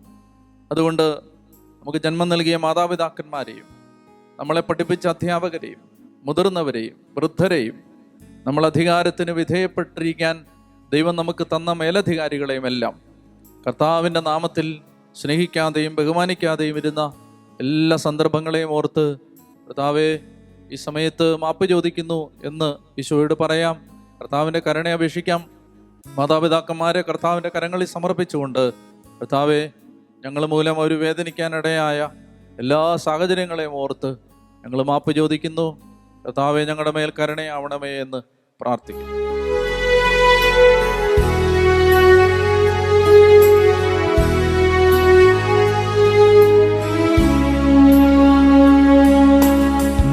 S1: അതുകൊണ്ട് നമുക്ക് ജന്മം നൽകിയ മാതാപിതാക്കന്മാരെയും നമ്മളെ പഠിപ്പിച്ച അധ്യാപകരെയും മുതിർന്നവരെയും വൃദ്ധരെയും നമ്മൾ അധികാരത്തിന് വിധേയപ്പെട്ടിരിക്കാൻ ദൈവം നമുക്ക് തന്ന മേലധികാരികളെയും എല്ലാം കർത്താവിൻ്റെ നാമത്തിൽ സ്നേഹിക്കാതെയും ബഹുമാനിക്കാതെയും ഇരുന്ന എല്ലാ സന്ദർഭങ്ങളെയും ഓർത്ത്, കർത്താവെ, ഈ സമയത്ത് മാപ്പ് ചോദിക്കുന്നു എന്ന് ഈശോയോട് പറയാം. കർത്താവിൻ്റെ കരുണ അപേക്ഷിക്കാം. മാതാപിതാക്കന്മാരെ കർത്താവിൻ്റെ കരങ്ങളിൽ സമർപ്പിച്ചുകൊണ്ട്, കർത്താവെ, ഞങ്ങൾ മൂലം അവർ വേദനിക്കാനിടയായ എല്ലാ സാഹചര്യങ്ങളെയും ഓർത്ത് ഞങ്ങൾ മാപ്പ് ചോദിക്കുന്നു. കർത്താവെ, ഞങ്ങളുടെ മേൽ കരുണയാവണമേ എന്ന് പ്രാർത്ഥിക്കുന്നു.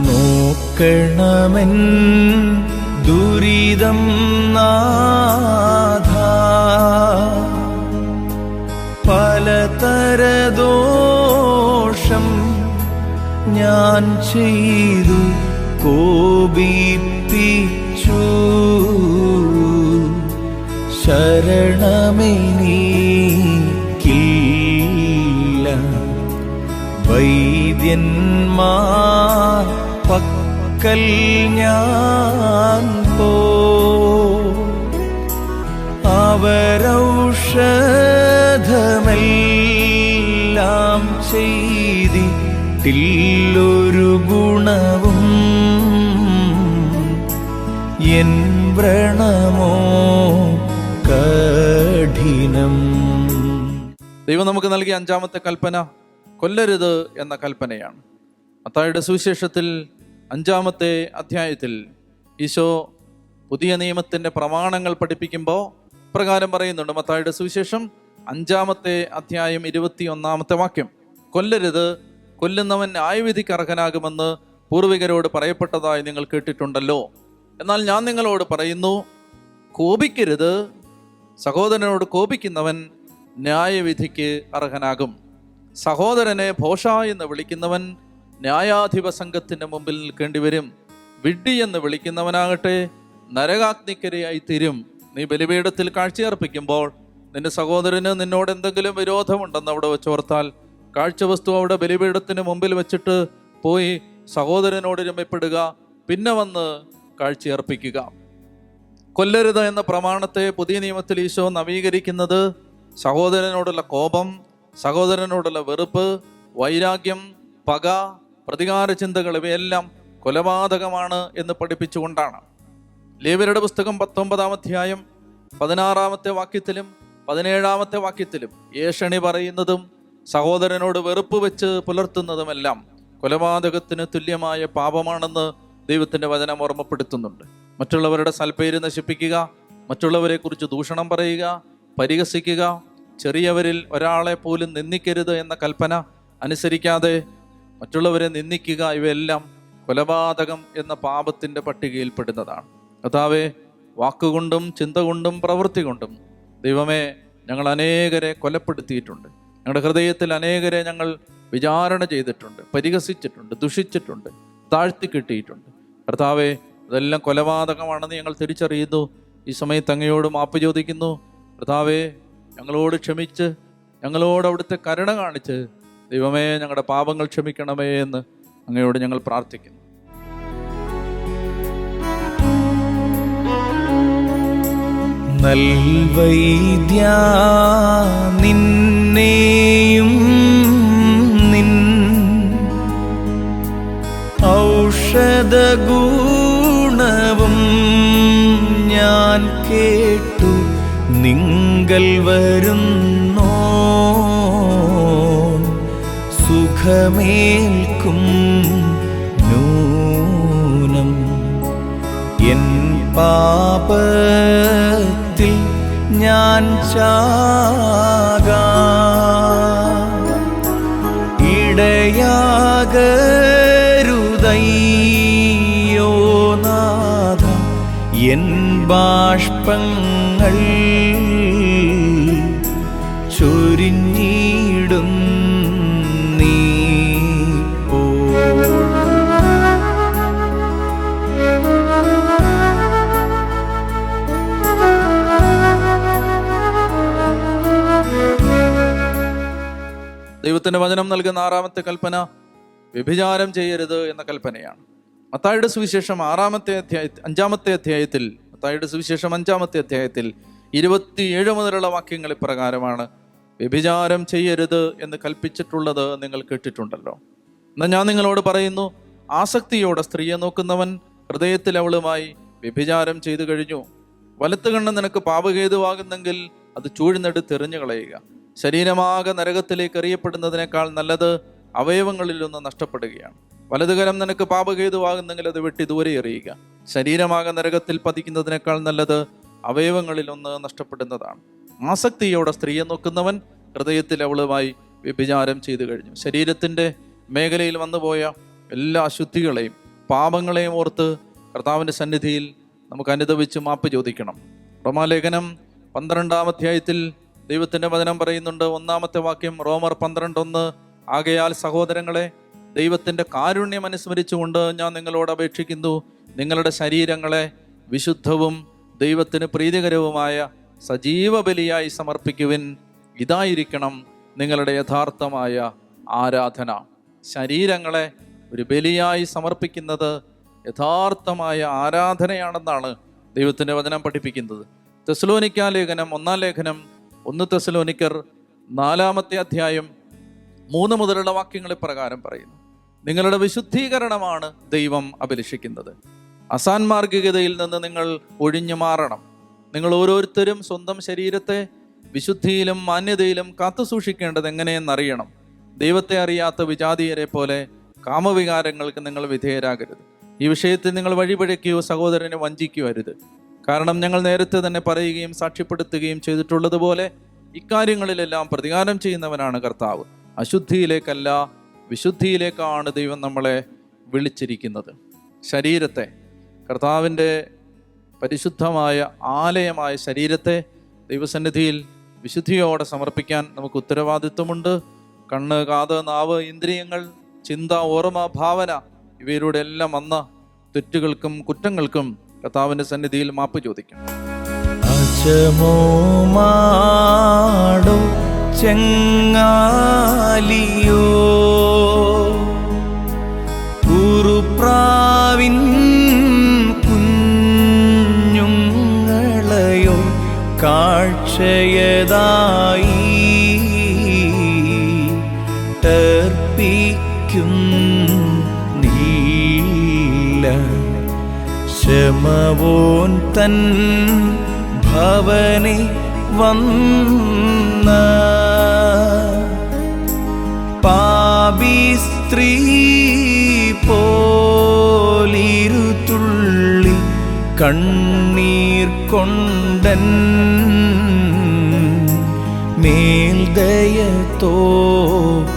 S2: നോക്കണമെൻ ദുരിതം നാഥ, പലതരദോഷം ഞാൻ ചെയ്തു കോപിപ്പിച്ചു. ശരണമെനിക്കില്ല വൈദ്യന്മാർ പക്കൽ ഞാൻ അവരൗഷധമെല്ലാം ചെയ്തിട്ടില്ലൊരു ഗുണവും എൻ വ്രണമോ കഠിനം.
S1: ദൈവം നമുക്ക് നൽകിയ 5-ാമത്തെ കൽപ്പന കൊല്ലരുത് എന്ന കൽപ്പനയാണ്. മത്തായിയുടെ സുവിശേഷത്തിൽ 5-ാമത്തെ അധ്യായത്തിൽ ഈശോ പുതിയ നിയമത്തിൻ്റെ പ്രമാണങ്ങൾ പഠിപ്പിക്കുമ്പോൾ പ്രകാരം പറയുന്നുണ്ട്. മത്തായിയുടെ സുവിശേഷം 5-ാമത്തെ അധ്യായം 21-ാമത്തെ വാക്യം, കൊല്ലരുത്, കൊല്ലുന്നവൻ ന്യായവിധിക്ക് അർഹനാകുമെന്ന് പൂർവികരോട് പറയപ്പെട്ടതായി നിങ്ങൾ കേട്ടിട്ടുണ്ടല്ലോ. എന്നാൽ ഞാൻ നിങ്ങളോട് പറയുന്നു, കോപിക്കരുത്. സഹോദരനോട് കോപിക്കുന്നവൻ ന്യായവിധിക്ക് അർഹനാകും. സഹോദരനെ ഭോഷ എന്ന് വിളിക്കുന്നവൻ ന്യായാധിപ സംഘത്തിൻ്റെ മുമ്പിൽ നിൽക്കേണ്ടി വരും. വിഡ്ഢി എന്ന് വിളിക്കുന്നവനാകട്ടെ നരകാഗ്നിക്കരയായി തീരും. നീ ബലിപീഠത്തിൽ കാഴ്ചയർപ്പിക്കുമ്പോൾ നിന്റെ സഹോദരന് നിന്നോട് എന്തെങ്കിലും വിരോധമുണ്ടെന്ന് അവിടെ വെച്ചോർത്താൽ കാഴ്ചവസ്തു അവിടെ ബലിപീഠത്തിന് മുമ്പിൽ വെച്ചിട്ട് പോയി സഹോദരനോട് രമ്യപ്പെടുക, പിന്നെ വന്ന് കാഴ്ചയർപ്പിക്കുക. കൊല്ലരുത് എന്ന പ്രമാണത്തെ പുതിയ നിയമത്തിൽ ഈശോ നവീകരിക്കുന്നത് സഹോദരനോടുള്ള കോപം, സഹോദരനോടുള്ള വെറുപ്പ്, വൈരാഗ്യം, പക, പ്രതികാര ചിന്തകൾ ഇവയെല്ലാം കൊലപാതകമാണ് എന്ന് പഠിപ്പിച്ചുകൊണ്ടാണ്. ലേവ്യരുടെ പുസ്തകം 19-ാം അധ്യായം 16-ാമത്തെ വാക്യത്തിലും 17-ാമത്തെ വാക്യത്തിലും ഏഷണി പറയുന്നതും സഹോദരനോട് വെറുപ്പ് വെച്ച് പുലർത്തുന്നതുമെല്ലാം കൊലപാതകത്തിന് തുല്യമായ പാപമാണെന്ന് ദൈവത്തിൻ്റെ വചനം ഓർമ്മപ്പെടുത്തുന്നുണ്ട്. മറ്റുള്ളവരുടെ സൽപ്പേര് നശിപ്പിക്കുക, മറ്റുള്ളവരെ കുറിച്ച് ദൂഷണം പറയുക, പരിഹസിക്കുക, ചെറിയവരിൽ ഒരാളെ പോലും നിന്ദിക്കരുത് എന്ന കൽപ്പന അനുസരിക്കാതെ മറ്റുള്ളവരെ നിന്ദിക്കുക, ഇവയെല്ലാം കൊലപാതകം എന്ന പാപത്തിൻ്റെ പട്ടികയിൽപ്പെടുന്നതാണ്. കർത്താവേ, വാക്കുകൊണ്ടും ചിന്ത കൊണ്ടും പ്രവൃത്തി കൊണ്ടും ദൈവമേ ഞങ്ങൾ അനേകരെ കൊലപ്പെടുത്തിയിട്ടുണ്ട്. ഞങ്ങളുടെ ഹൃദയത്തിൽ അനേകരെ ഞങ്ങൾ വിചാരണ ചെയ്തിട്ടുണ്ട്, പരിഹസിച്ചിട്ടുണ്ട്, ദുഷിച്ചിട്ടുണ്ട്, താഴ്ത്തിക്കെട്ടിയിട്ടുണ്ട്. കർത്താവേ, ഇതെല്ലാം കൊലപാതകമാണെന്ന് ഞങ്ങൾ തിരിച്ചറിയുന്നു. ഈ സമയത്ത് അങ്ങയോട് മാപ്പ് ചോദിക്കുന്നു. കർത്താവേ, ഞങ്ങളോട് ക്ഷമിച്ച്, ഞങ്ങളോട് അവിടുത്തെ കരുണ കാണിച്ച് ദൈവമേ ഞങ്ങളുടെ പാപങ്ങൾ ക്ഷമിക്കണമേ എന്ന് അങ്ങയോട് ഞങ്ങൾ പ്രാർത്ഥിക്കുന്നു.
S2: നൽവൈദ്യാ നിന്നെയും നിൻ ഔഷധഗുണവും ഞാൻ കേട്ടു. നിങ്കൽ വരുന്നോ സുഖമേൽക്കും നൂനം. എൻ പാപത്തിൽ ഞാൻ ചാകാം. ഇടയാകരുതയ്യോ നാഥ, എൻ ബാഷ്പങ്ങൾ ചൊരിഞ്ഞിടും നീ പോ.
S1: ദൈവത്തിൻ്റെ വചനം നൽകുന്ന 6-ാമത്തെ കൽപ്പന വ്യഭിചാരം ചെയ്യരുത് എന്ന കൽപ്പനയാണ്. മത്തായിയുടെ സുവിശേഷം 5-ാമത്തെ അധ്യായത്തിൽ മത്തായിയുടെ സുവിശേഷം 5-ാമത്തെ അധ്യായത്തിൽ 27 മുതലുള്ള വാക്യങ്ങൾ ഇപ്രകാരമാണ്: വ്യഭിചാരം ചെയ്യരുത് എന്ന് കൽപ്പിച്ചിട്ടുള്ളത് നിങ്ങൾ കേട്ടിട്ടുണ്ടല്ലോ. എന്നാൽ ഞാൻ നിങ്ങളോട് പറയുന്നു, ആസക്തിയോടെ സ്ത്രീയെ നോക്കുന്നവൻ ഹൃദയത്തിൽ അവളുമായി വ്യഭിചാരം ചെയ്തു കഴിഞ്ഞു. വലത്ത് കണ്ണ് നിനക്ക് പാപഹേതുവാകുന്നെങ്കിൽ അത് ചൂഴ്ന്നെടുത്തെറിഞ്ഞു കളയുക. ശരീരമാകെ നരകത്തിലേക്ക് എറിയപ്പെടുന്നതിനേക്കാൾ നല്ലത് അവയവങ്ങളിലൊന്ന് നഷ്ടപ്പെടുകയാണ്. വലതുകരം നിനക്ക് പാപഹേതുവാകുന്നെങ്കിൽ അത് വെട്ടി ദൂരെ എറിയുക. ശരീരമാകെ നരകത്തിൽ പതിക്കുന്നതിനേക്കാൾ നല്ലത് അവയവങ്ങളിലൊന്ന് നഷ്ടപ്പെടുന്നതാണ്. ആസക്തിയോടെ സ്ത്രീയെ നോക്കുന്നവൻ ഹൃദയത്തിൽ അവളുമായി വ്യഭിചാരം ചെയ്തു കഴിഞ്ഞു. ശരീരത്തിൻ്റെ മേഖലയിൽ വന്നുപോയ എല്ലാ അശുദ്ധികളെയും പാപങ്ങളെയും ഓർത്ത് കർത്താവിൻ്റെ സന്നിധിയിൽ നമുക്ക് അനുതപിച്ച് മാപ്പ് ചോദിക്കണം. റോമാലേഖനം 12-ാം അധ്യായത്തിൽ ദൈവത്തിൻ്റെ വചനം പറയുന്നുണ്ട്. 1-ാമത്തെ വാക്യം, റോമർ 12:1: ആകയാൽ സഹോദരങ്ങളെ, ദൈവത്തിൻ്റെ കാരുണ്യം അനുസ്മരിച്ചുകൊണ്ട് ഞാൻ നിങ്ങളോട് അപേക്ഷിക്കുന്നു, നിങ്ങളുടെ ശരീരങ്ങളെ വിശുദ്ധവും ദൈവത്തിന് പ്രീതികരവുമായ സജീവ ബലിയായി സമർപ്പിക്കുവിൻ. ഇതായിരിക്കണം നിങ്ങളുടെ യഥാർത്ഥമായ ആരാധന. ശരീരങ്ങളെ ഒരു ബലിയായി സമർപ്പിക്കുന്നത് യഥാർത്ഥമായ ആരാധനയാണെന്നാണ് ദൈവത്തിൻ്റെ വചനം പഠിപ്പിക്കുന്നത്. തെസ്സലോനിക്ക ലേഖനം 1-ാം ലേഖനം 1 തെസ്സലോനിക്കർ 4-ാമത്തെ അധ്യായം 3 മുതലുള്ള വാക്യങ്ങൾ പ്രകാരം പറയുന്നു: നിങ്ങളുടെ വിശുദ്ധീകരണമാണ് ദൈവം അഭിലഷിക്കുന്നത്. അസാൻമാർഗികതയിൽ നിന്ന് നിങ്ങൾ ഒഴിഞ്ഞു മാറണം. നിങ്ങൾ ഓരോരുത്തരും സ്വന്തം ശരീരത്തെ വിശുദ്ധിയിലും മാന്യതയിലും കാത്തു സൂക്ഷിക്കേണ്ടത് എങ്ങനെയെന്നറിയണം. ദൈവത്തെ അറിയാത്ത വിജാതീയരെ പോലെ കാമവികാരങ്ങൾക്ക് നിങ്ങൾ വിധേയരാകരുത്. ഈ വിഷയത്തിൽ നിങ്ങൾ വഴിപിഴയ്ക്കുകയോ സഹോദരനെ വഞ്ചിക്കുകയോ അരുത്. കാരണം ഞങ്ങൾ നേരത്തെ തന്നെ പറയുകയും സാക്ഷ്യപ്പെടുത്തുകയും ചെയ്തിട്ടുള്ളതുപോലെ ഇക്കാര്യങ്ങളിലെല്ലാം പ്രതികാരം ചെയ്യുന്നവനാണ് കർത്താവ്. അശുദ്ധിയിലേക്കല്ല, വിശുദ്ധിയിലേക്കാണ് ദൈവം നമ്മളെ വിളിച്ചിരിക്കുന്നത്. ശരീരത്തെ, കർത്താവിൻ്റെ പരിശുദ്ധമായ ആലയമായ ശരീരത്തെ ദൈവസന്നിധിയിൽ വിശുദ്ധിയോടെ സമർപ്പിക്കാൻ നമുക്ക് ഉത്തരവാദിത്വമുണ്ട്. കണ്ണ്, കാത്, നാവ്, ഇന്ദ്രിയങ്ങൾ, ചിന്ത, ഓർമ്മ, ഭാവന ഇവയിലൂടെ എല്ലാം വന്ന തെറ്റുകൾക്കും കുറ്റങ്ങൾക്കും കർത്താവിൻ്റെ സന്നിധിയിൽ മാപ്പ് ചോദിക്കണം.
S2: അചമോമാടോ ചെങ്ങാലിയോ കുറുപ്രാവിൻ കുഞ്ഞുങ്ങളെയോ കാഴ്ചയതായി ടർപ്പിക്കും ശമവോൻ തൻ ഭവനെ വന്ന പാപി സ്ത്രീ പോലിരുതുള്ളി കണ്ണീർ കൊണ്ടൻ മേൽദയ തോന്നണമേ.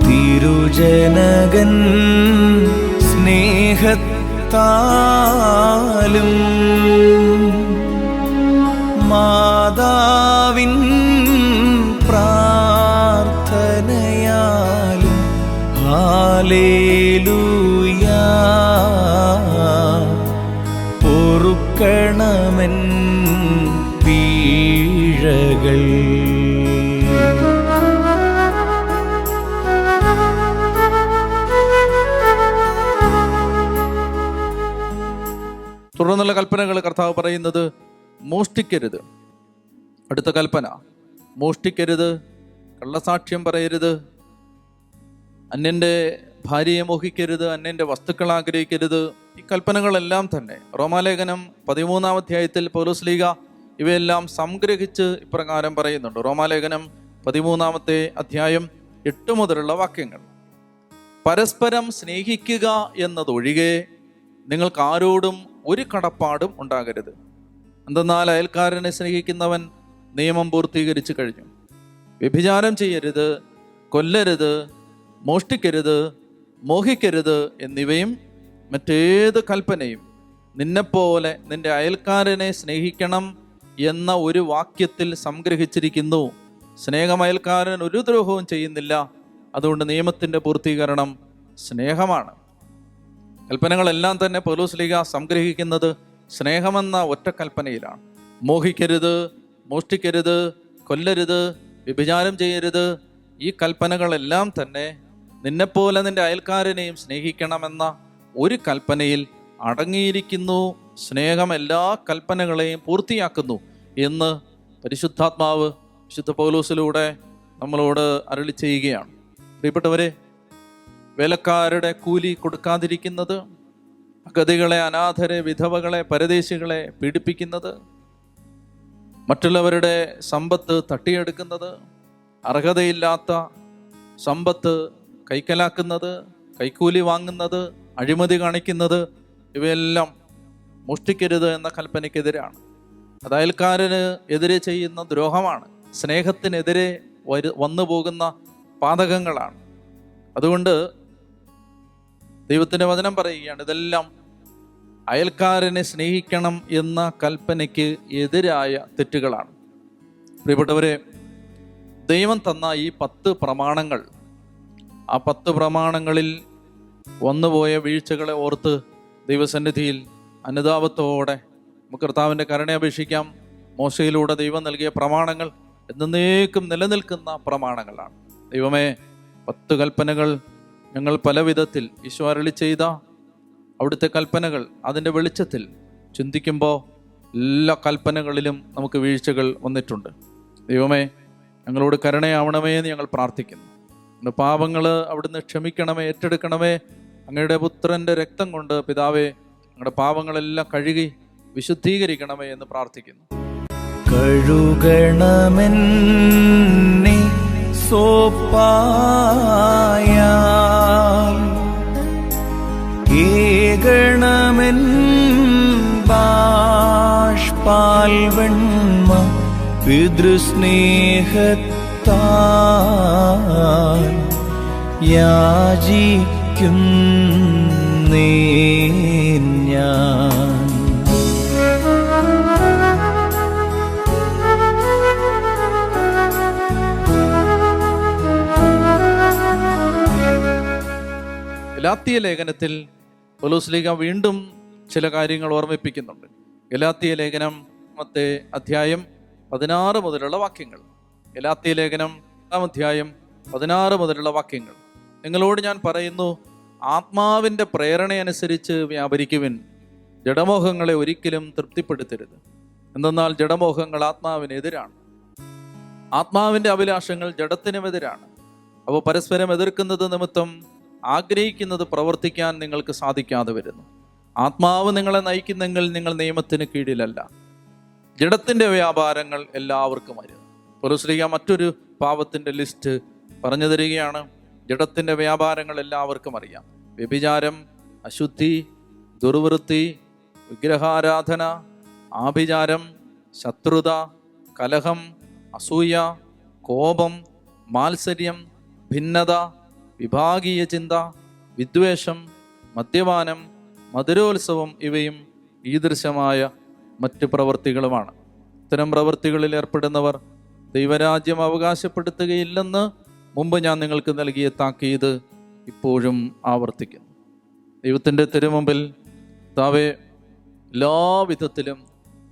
S2: തിരുജനകൻ സ്നേഹത്താലും മാതാവിൻ പ്രാർത്ഥനയാലും ഹല്ലേലൂയ പൊറുക്കണമെൻ വീഴകൾ.
S1: തുടർന്നുള്ള കൽപ്പനകൾ കർത്താവ് പറയുന്നത് മോഷ്ടിക്കരുത്. അടുത്ത കൽപ്പന മോഷ്ടിക്കരുത്, കള്ളസാക്ഷ്യം പറയരുത്, അന്യൻ്റെ ഭാര്യയെ മോഹിക്കരുത്, അന്യൻ്റെ വസ്തുക്കൾ ആഗ്രഹിക്കരുത്. ഈ കൽപ്പനകളെല്ലാം തന്നെ റോമാലേഖനം 13-ാം അധ്യായത്തിൽ പൗലോസ്ലീഹ ഇവയെല്ലാം സംഗ്രഹിച്ച് ഇപ്രകാരം പറയുന്നുണ്ട്. റോമാലേഖനം 13-ാമത്തെ അധ്യായം 8 മുതലുള്ള വാക്യങ്ങൾ: പരസ്പരം സ്നേഹിക്കുക എന്നതൊഴികെ നിങ്ങൾക്ക് ആരോടും ഒരു കടപ്പാടും ഉണ്ടാകരുത്. എന്തെന്നാൽ അയൽക്കാരനെ സ്നേഹിക്കുന്നവൻ നിയമം പൂർത്തീകരിച്ചു കഴിഞ്ഞു. വ്യഭിചാരം ചെയ്യരുത്, കൊല്ലരുത്, മോഷ്ടിക്കരുത്, മോഹിക്കരുത് എന്നിവയും മറ്റേത് കൽപ്പനയും നിന്നെപ്പോലെ നിന്റെ അയൽക്കാരനെ സ്നേഹിക്കണം എന്ന ഒരു വാക്യത്തിൽ സംഗ്രഹിച്ചിരിക്കുന്നു. സ്നേഹം അയൽക്കാരൻ ഒരു ദ്രോഹവും ചെയ്യുന്നില്ല. അതുകൊണ്ട് നിയമത്തിൻ്റെ പൂർത്തീകരണം സ്നേഹമാണ്. കൽപ്പനകളെല്ലാം തന്നെ പൗലോസ്ലീഹ സംഗ്രഹിക്കുന്നത് സ്നേഹമെന്ന ഒറ്റ കൽപ്പനയിലാണ്. മോഹിക്കരുത്, മോഷ്ടിക്കരുത്, കൊല്ലരുത്, വ്യഭിചാരം ചെയ്യരുത്. ഈ കൽപ്പനകളെല്ലാം തന്നെ നിന്നെപ്പോലെ നിന്റെ അയൽക്കാരനെയും സ്നേഹിക്കണമെന്ന ഒരു കൽപ്പനയിൽ അടങ്ങിയിരിക്കുന്നു. സ്നേഹം എല്ലാ കൽപ്പനകളെയും പൂർത്തിയാക്കുന്നു എന്ന് പരിശുദ്ധാത്മാവ് വിശുദ്ധ പൗലോസിലൂടെ നമ്മളോട് അരുളി ചെയ്യുകയാണ്. പ്രിയപ്പെട്ടവരെ, വേലക്കാരുടെ കൂലി കൊടുക്കാതിരിക്കുന്നത്, അഗതികളെ, അനാഥരെ, വിധവകളെ, പരദേശികളെ പീഡിപ്പിക്കുന്നത്, മറ്റുള്ളവരുടെ സമ്പത്ത് തട്ടിയെടുക്കുന്നത്, അർഹതയില്ലാത്ത സമ്പത്ത് കൈക്കലാക്കുന്നത്, കൈക്കൂലി വാങ്ങുന്നത്, അഴിമതി കാണിക്കുന്നത്, ഇവയെല്ലാം മോഷ്ടിക്കരുത് എന്ന കൽപ്പനയ്ക്കെതിരാണ്. അത് അയൽക്കാരന് എതിരെ ചെയ്യുന്ന ദ്രോഹമാണ്. സ്നേഹത്തിനെതിരെ വന്നു പോകുന്ന പാതകങ്ങളാണ്. അതുകൊണ്ട് ദൈവത്തിൻ്റെ വചനം പറയുകയാണ്, ഇതെല്ലാം അയൽക്കാരനെ സ്നേഹിക്കണം എന്ന കൽപ്പനയ്ക്ക് എതിരായ തെറ്റുകളാണ്. പ്രിയപ്പെട്ടവരെ, ദൈവം തന്ന ഈ 10 പ്രമാണങ്ങൾ, ആ 10 പ്രമാണങ്ങളിൽ വന്നുപോയ വീഴ്ചകളെ ഓർത്ത് ദൈവസന്നിധിയിൽ അനുതാപത്തോടെ നമുക്ക് കർത്താവിൻ്റെ കരുണ അപേക്ഷിക്കാം. മോശയിലൂടെ ദൈവം നൽകിയ പ്രമാണങ്ങൾ എന്നേക്കും നിലനിൽക്കുന്ന പ്രമാണങ്ങളാണ്. ദൈവമേ, 10 കൽപ്പനകൾ ഞങ്ങൾ പല വിധത്തിൽ ഈശോ അരുളി ചെയ്ത അവിടുത്തെ കൽപ്പനകൾ അതിൻ്റെ വെളിച്ചത്തിൽ ചിന്തിക്കുമ്പോൾ എല്ലാ കൽപ്പനകളിലും നമുക്ക് വീഴ്ചകൾ വന്നിട്ടുണ്ട്. ദൈവമേ, ഞങ്ങളോട് കരുണയാവണമേ എന്ന് ഞങ്ങൾ പ്രാർത്ഥിക്കുന്നു. ഞങ്ങളുടെ പാപങ്ങൾ അവിടുന്ന് ക്ഷമിക്കണമേ, ഏറ്റെടുക്കണമേ. അങ്ങയുടെ പുത്രൻ്റെ രക്തം കൊണ്ട് പിതാവേ ഞങ്ങളുടെ പാപങ്ങളെല്ലാം കഴുകി വിശുദ്ധീകരിക്കണമേ എന്ന് പ്രാർത്ഥിക്കുന്നു.
S2: കഴുകണമെന്നെ സോപ്പായാൽ ഏകണമെൻ ബാഷ്പാൽ വെണ്മ പിതൃസ്നേഹത്താൽ യാചിക്കുന്നേ ഞാൻ.
S1: ഗലാത്യ ലേഖനത്തിൽ പൗലോസ്ലീഹ വീണ്ടും ചില കാര്യങ്ങൾ ഓർമ്മിപ്പിക്കുന്നുണ്ട്. ഗലാത്യ ലേഖനം 1-ാമത്തെ അധ്യായം 16 മുതലുള്ള വാക്യങ്ങൾ. ഗലാത്യ ലേഖനം 1-ാം അധ്യായം 16 മുതലുള്ള വാക്യങ്ങൾ: നിങ്ങളോട് ഞാൻ പറയുന്നു, ആത്മാവിൻ്റെ പ്രേരണയനുസരിച്ച് വ്യാപരിക്കുവിൻ, ജഡമോഹങ്ങളെ ഒരിക്കലും തൃപ്തിപ്പെടുത്തരുത്. എന്തെന്നാൽ ജഡമോഹങ്ങൾ ആത്മാവിനെതിരാണ്, ആത്മാവിൻ്റെ അഭിലാഷങ്ങൾ ജഡത്തിനുമെതിരാണ്. അവ പരസ്പരം എതിർക്കുന്നത് നിമിത്തം ആഗ്രഹിക്കുന്നത് പ്രവർത്തിക്കാൻ നിങ്ങൾക്ക് സാധിക്കാതെ വരുന്നു. ആത്മാവ് നിങ്ങളെ നയിക്കുന്നെങ്കിൽ നിങ്ങൾ നിയമത്തിന് കീഴിലല്ല. ജഡത്തിൻ്റെ വ്യാപാരങ്ങൾ എല്ലാവർക്കും അറിയാം. പൗലോസ്ലീഹ മറ്റൊരു പാപത്തിൻ്റെ ലിസ്റ്റ് പറഞ്ഞു തരികയാണ്. ജഡത്തിൻ്റെ വ്യാപാരങ്ങൾ എല്ലാവർക്കും അറിയാം. വ്യഭിചാരം, അശുദ്ധി, ദുർവൃത്തി, വിഗ്രഹാരാധന, ആഭിചാരം, ശത്രുത, കലഹം, അസൂയ, കോപം, മാത്സര്യം, ഭിന്നത, വിഭാഗീയ ചിന്ത, വിദ്വേഷം, മദ്യപാനം, മധുരോത്സവം ഇവയും ഈദൃശമായ മറ്റ് പ്രവൃത്തികളുമാണ്. ഇത്തരം പ്രവൃത്തികളിൽ ഏർപ്പെടുന്നവർ ദൈവരാജ്യം അവകാശപ്പെടുത്തുകയില്ലെന്ന് മുമ്പ് ഞാൻ നിങ്ങൾക്ക് നൽകിയ താക്കീത് ഇപ്പോഴും ആവർത്തിക്കുന്നു. ദൈവത്തിൻ്റെ തിരുമുമ്പിൽ കർത്താവേ, എല്ലാവിധത്തിലും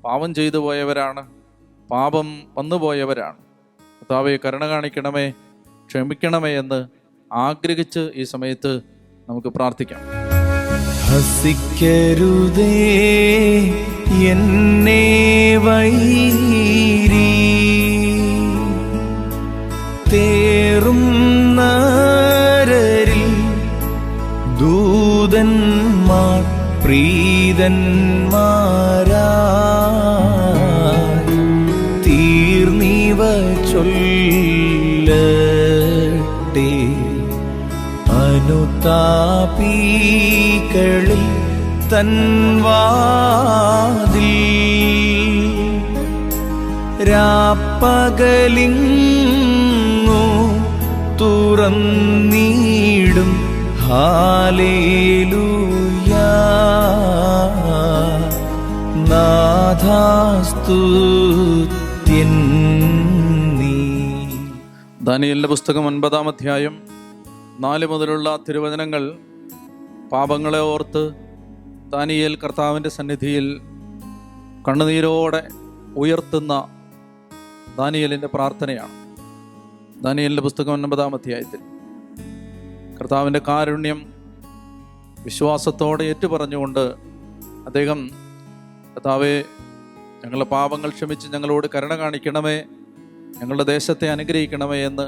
S1: പാപം ചെയ്തു പോയവരാണ്, പാപം വന്നുപോയവരാണ്. കർത്താവേ, കരുണ കാണിക്കണമേ, ക്ഷമിക്കണമേ എന്ന് ആഗ്രഹിച്ച് ഈ സമയത്ത് നമുക്ക് പ്രാർത്ഥിക്കാം.
S2: ഹസിക്കരുതേ എന്നെ വൈരി തേറും നരരിൽ ദൂതന്മാർ പ്രീതന്മാരാ തീർന്നിവ ചൊല്ലട്ടെ അനുതാപികളിൽ തൻവാതിൽ രാപ്പകലിങ്ങു തുറന്നീടും ഹാലേലൂയാ നാഥാസ്തുത്യൻ നീ.
S1: ദാനിയേലിന്റെ പുസ്തകം 9-ാം അധ്യായം 4 മുതലുള്ള തിരുവചനങ്ങൾ പാപങ്ങളെ ഓർത്ത് ദാനിയേൽ കർത്താവിൻ്റെ സന്നിധിയിൽ കണ്ണുനീരോടെ ഉയർത്തുന്ന ദാനിയേലിൻ്റെ പ്രാർത്ഥനയാണ്. ദാനിയേലിൻ്റെ പുസ്തകം 9-ാം അധ്യായത്തിൽ കർത്താവിൻ്റെ കാരുണ്യം വിശ്വാസത്തോടെ ഏറ്റുപറഞ്ഞുകൊണ്ട് അദ്ദേഹം, കർത്താവേ, ഞങ്ങളുടെ പാപങ്ങൾ ക്ഷമിച്ച് ഞങ്ങളോട് കരുണ കാണിക്കണമേ, ഞങ്ങളുടെ ദേശത്തെ അനുഗ്രഹിക്കണമേ എന്ന്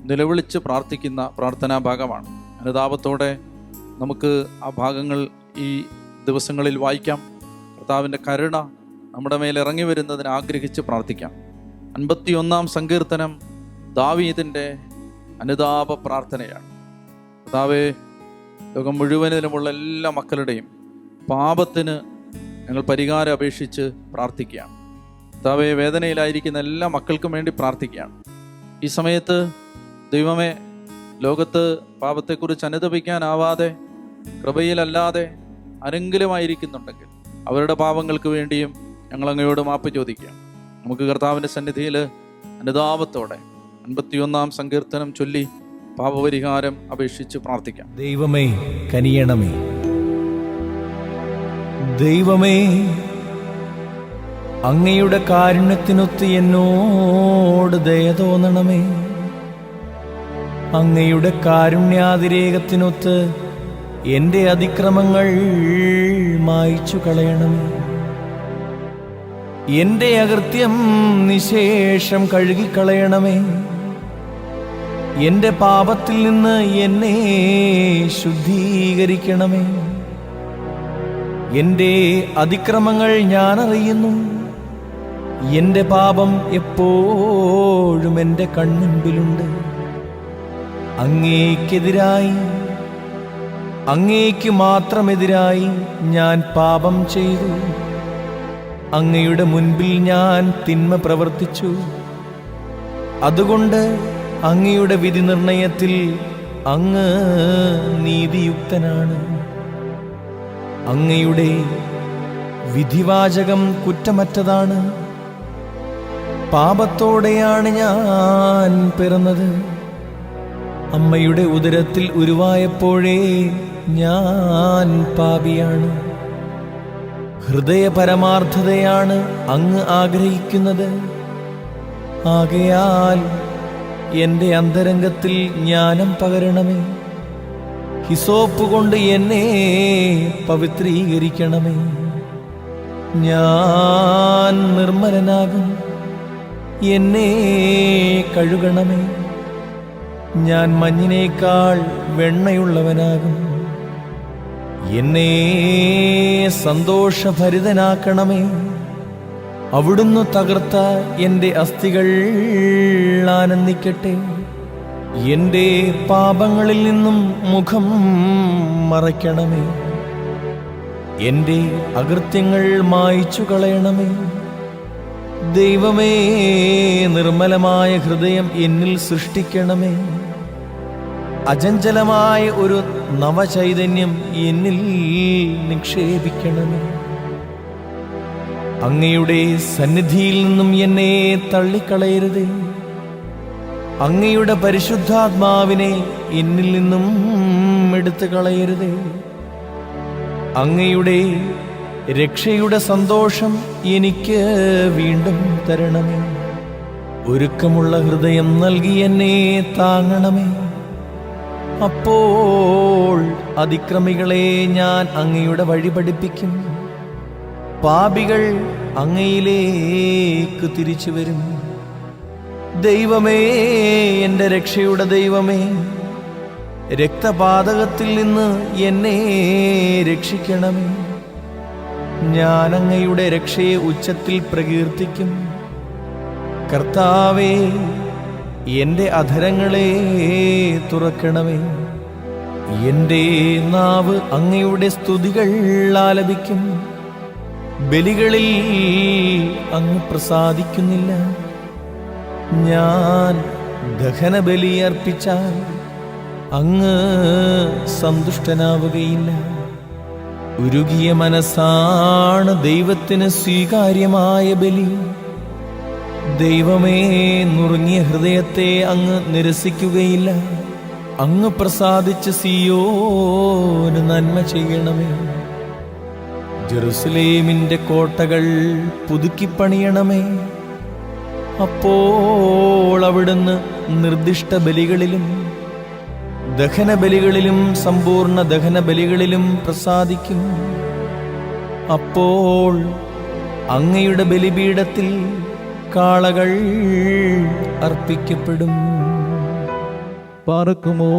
S1: നിലവിളിച്ച് പ്രാർത്ഥിക്കുന്ന പ്രാർത്ഥനാ ഭാഗമാണ്. അനുതാപത്തോടെ നമുക്ക് ആ ഭാഗങ്ങൾ ഈ ദിവസങ്ങളിൽ വായിക്കാം. കർത്താവിൻ്റെ കരുണ നമ്മുടെ മേൽ ഇറങ്ങി വരുന്നതിന് ആഗ്രഹിച്ച് പ്രാർത്ഥിക്കാം. 51-ാം സങ്കീർത്തനം ദാവീദിൻ്റെ അനുതാപ പ്രാർത്ഥനയാണ്. കർത്താവേ, ലോകം മുഴുവനിലുമുള്ള എല്ലാ മക്കളുടെയും പാപത്തിന് ഞങ്ങൾ പരിഹാരം അപേക്ഷിച്ച് പ്രാർത്ഥിക്കുകയാണ്. കർത്താവേ, വേദനയിലായിരിക്കുന്ന എല്ലാ മക്കൾക്കും വേണ്ടി പ്രാർത്ഥിക്കുകയാണ്. ഈ സമയത്ത് ദൈവമേ, ലോകത്ത് പാപത്തെക്കുറിച്ച് അനുതപിക്കാനാവാതെ കൃപയിലല്ലാതെ ആരെങ്കിലും ആയിരിക്കുന്നുണ്ടെങ്കിൽ അവരുടെ പാപങ്ങൾക്ക് വേണ്ടിയും ഞങ്ങൾ അങ്ങയോട് മാപ്പ് ചോദിക്കുകയാണ്. നമുക്ക് കർത്താവിൻ്റെ സന്നിധിയിൽ അനുതാപത്തോടെ 51-ാം സങ്കീർത്തനം ചൊല്ലി പാപപരിഹാരം അപേക്ഷിച്ച് പ്രാർത്ഥിക്കാം.
S2: ദൈവമേ കനിയണമേ, ദൈവമേ അങ്ങയുടെ കാരുണ്യത്തിനൊത്ത് എന്നോട് ദയ തോന്നണമേ. അങ്ങയുടെ കാരുണ്യാതിരേകത്തിനൊത്ത് എൻ്റെ അതിക്രമങ്ങൾ മായ്ച്ചു കളയണമേ. എൻ്റെ അകൃത്യം നിശേഷം കഴുകിക്കളയണമേ. എൻ്റെ പാപത്തിൽ നിന്ന് എന്നെ ശുദ്ധീകരിക്കണമേ. എൻ്റെ അതിക്രമങ്ങൾ ഞാൻ അറിയുന്നു. എൻ്റെ പാപം എപ്പോഴും എൻ്റെ കൺമുൻപിലുണ്ട്. അങ്ങേക്കെതിരായി, അങ്ങേക്ക് മാത്രമെതിരായി ഞാൻ പാപം ചെയ്തു. അങ്ങയുടെ മുൻപിൽ ഞാൻ തിന്മ പ്രവർത്തിച്ചു. അതുകൊണ്ട് അങ്ങയുടെ വിധി നിർണയത്തിൽ അങ്ങ് നീതിയുക്തനാണ്. അങ്ങയുടെ വിധിവാചകം കുറ്റമറ്റതാണ്. പാപത്തോടെയാണ് ഞാൻ പിറന്നത്. അമ്മയുടെ ഉദരത്തിൽ ഉരുവായപ്പോഴേ ഞാൻ പാപിയാണ്. ഹൃദയ പരമാർത്ഥതയാണ് അങ്ങ് ആഗ്രഹിക്കുന്നത്. ആകയാൽ എൻ്റെ അന്തരംഗത്തിൽ ജ്ഞാനം പകരണമേ. ഹിസോപ്പ് കൊണ്ട് എന്നെ പവിത്രീകരിക്കണമേ. ഞാൻ നിർമ്മലനാകും. എന്നെ കഴുകണമേ. ഞാൻ മഞ്ഞിനേക്കാൾ വെണ്ണയുള്ളവനാകും. എന്നെ സന്തോഷഭരിതനാക്കണമേ. അവിടുന്ന് തകർത്ത എൻ്റെ അസ്ഥികൾ ആനന്ദിക്കട്ടെ. എൻ്റെ പാപങ്ങളിൽ നിന്നും മുഖം മറയ്ക്കണമേ. എൻ്റെ അകൃത്യങ്ങൾ മായ്ച്ചു കളയണമേ. ദൈവമേ, നിർമ്മലമായ ഹൃദയം എന്നിൽ സൃഷ്ടിക്കണമേ. അചഞ്ചലമായ ഒരു നവചൈതന്യം എന്നിൽ നിക്ഷേപിക്കണമേ. അങ്ങയുടെ സന്നിധിയിൽ നിന്നും എന്നെ തള്ളിക്കളയരുതേ. അങ്ങയുടെ പരിശുദ്ധാത്മാവിനെ എന്നിൽ നിന്നും എടുത്തു കളയരുതേ. അങ്ങയുടെ രക്ഷയുടെ സന്തോഷം എനിക്ക് വീണ്ടും തരണമേ. ഒരുക്കമുള്ള ഹൃദയം നൽകി എന്നെ താങ്ങണമേ. അപ്പോൾ അതിക്രമികളെ ഞാൻ അങ്ങയുടെ വഴി പഠിപ്പിക്കും. പാപികൾ അങ്ങയിലേക്ക് തിരിച്ചു വരും. ദൈവമേ, എൻ്റെ രക്ഷയുടെ ദൈവമേ, രക്തപാതകത്തിൽ നിന്ന് എന്നെ രക്ഷിക്കണമേ. ഞാൻ അങ്ങയുടെ രക്ഷയെ ഉച്ചത്തിൽ പ്രകീർത്തിക്കും. കർത്താവേ, എൻ്റെ അധരങ്ങളെ തുറക്കണമേ. എൻ്റെ നാവ് അങ്ങയുടെ സ്തുതികൾ ആലപിക്കും. ബലികളിൽ അങ്ങ് പ്രസാദിക്കുന്നില്ല. ഞാൻ ദഹനബലി അർപ്പിച്ചാൽ അങ്ങ് സന്തുഷ്ടനാവുകയില്ല. ഉരുകിയ മനസ്സാണ് ദൈവത്തിന് സ്വീകാര്യമായ ബലി. ദൈവമേ, നുറുങ്ങിയ ഹൃദയത്തെ അങ്ങ് നിരസിക്കുകയില്ല. അങ്ങ് പ്രസാദിച്ച് സിയോന് നന്മ ചെയ്യണമേ. ജെറുസലേമിന്റെ കോട്ടകൾ പുതുക്കിപ്പണിയണമേ. അപ്പോൾ അവിടുന്ന് നിർദ്ദിഷ്ട ബലികളിലും ദഹനബലികളിലും സമ്പൂർണ്ണ ദഹനബലികളിലും പ്രസാദിക്കും. അപ്പോൾ അങ്ങയുടെ ബലിപീഠത്തിൽ കാളകൾ അർപ്പിക്കപ്പെടും.
S1: പാർക്കുമോ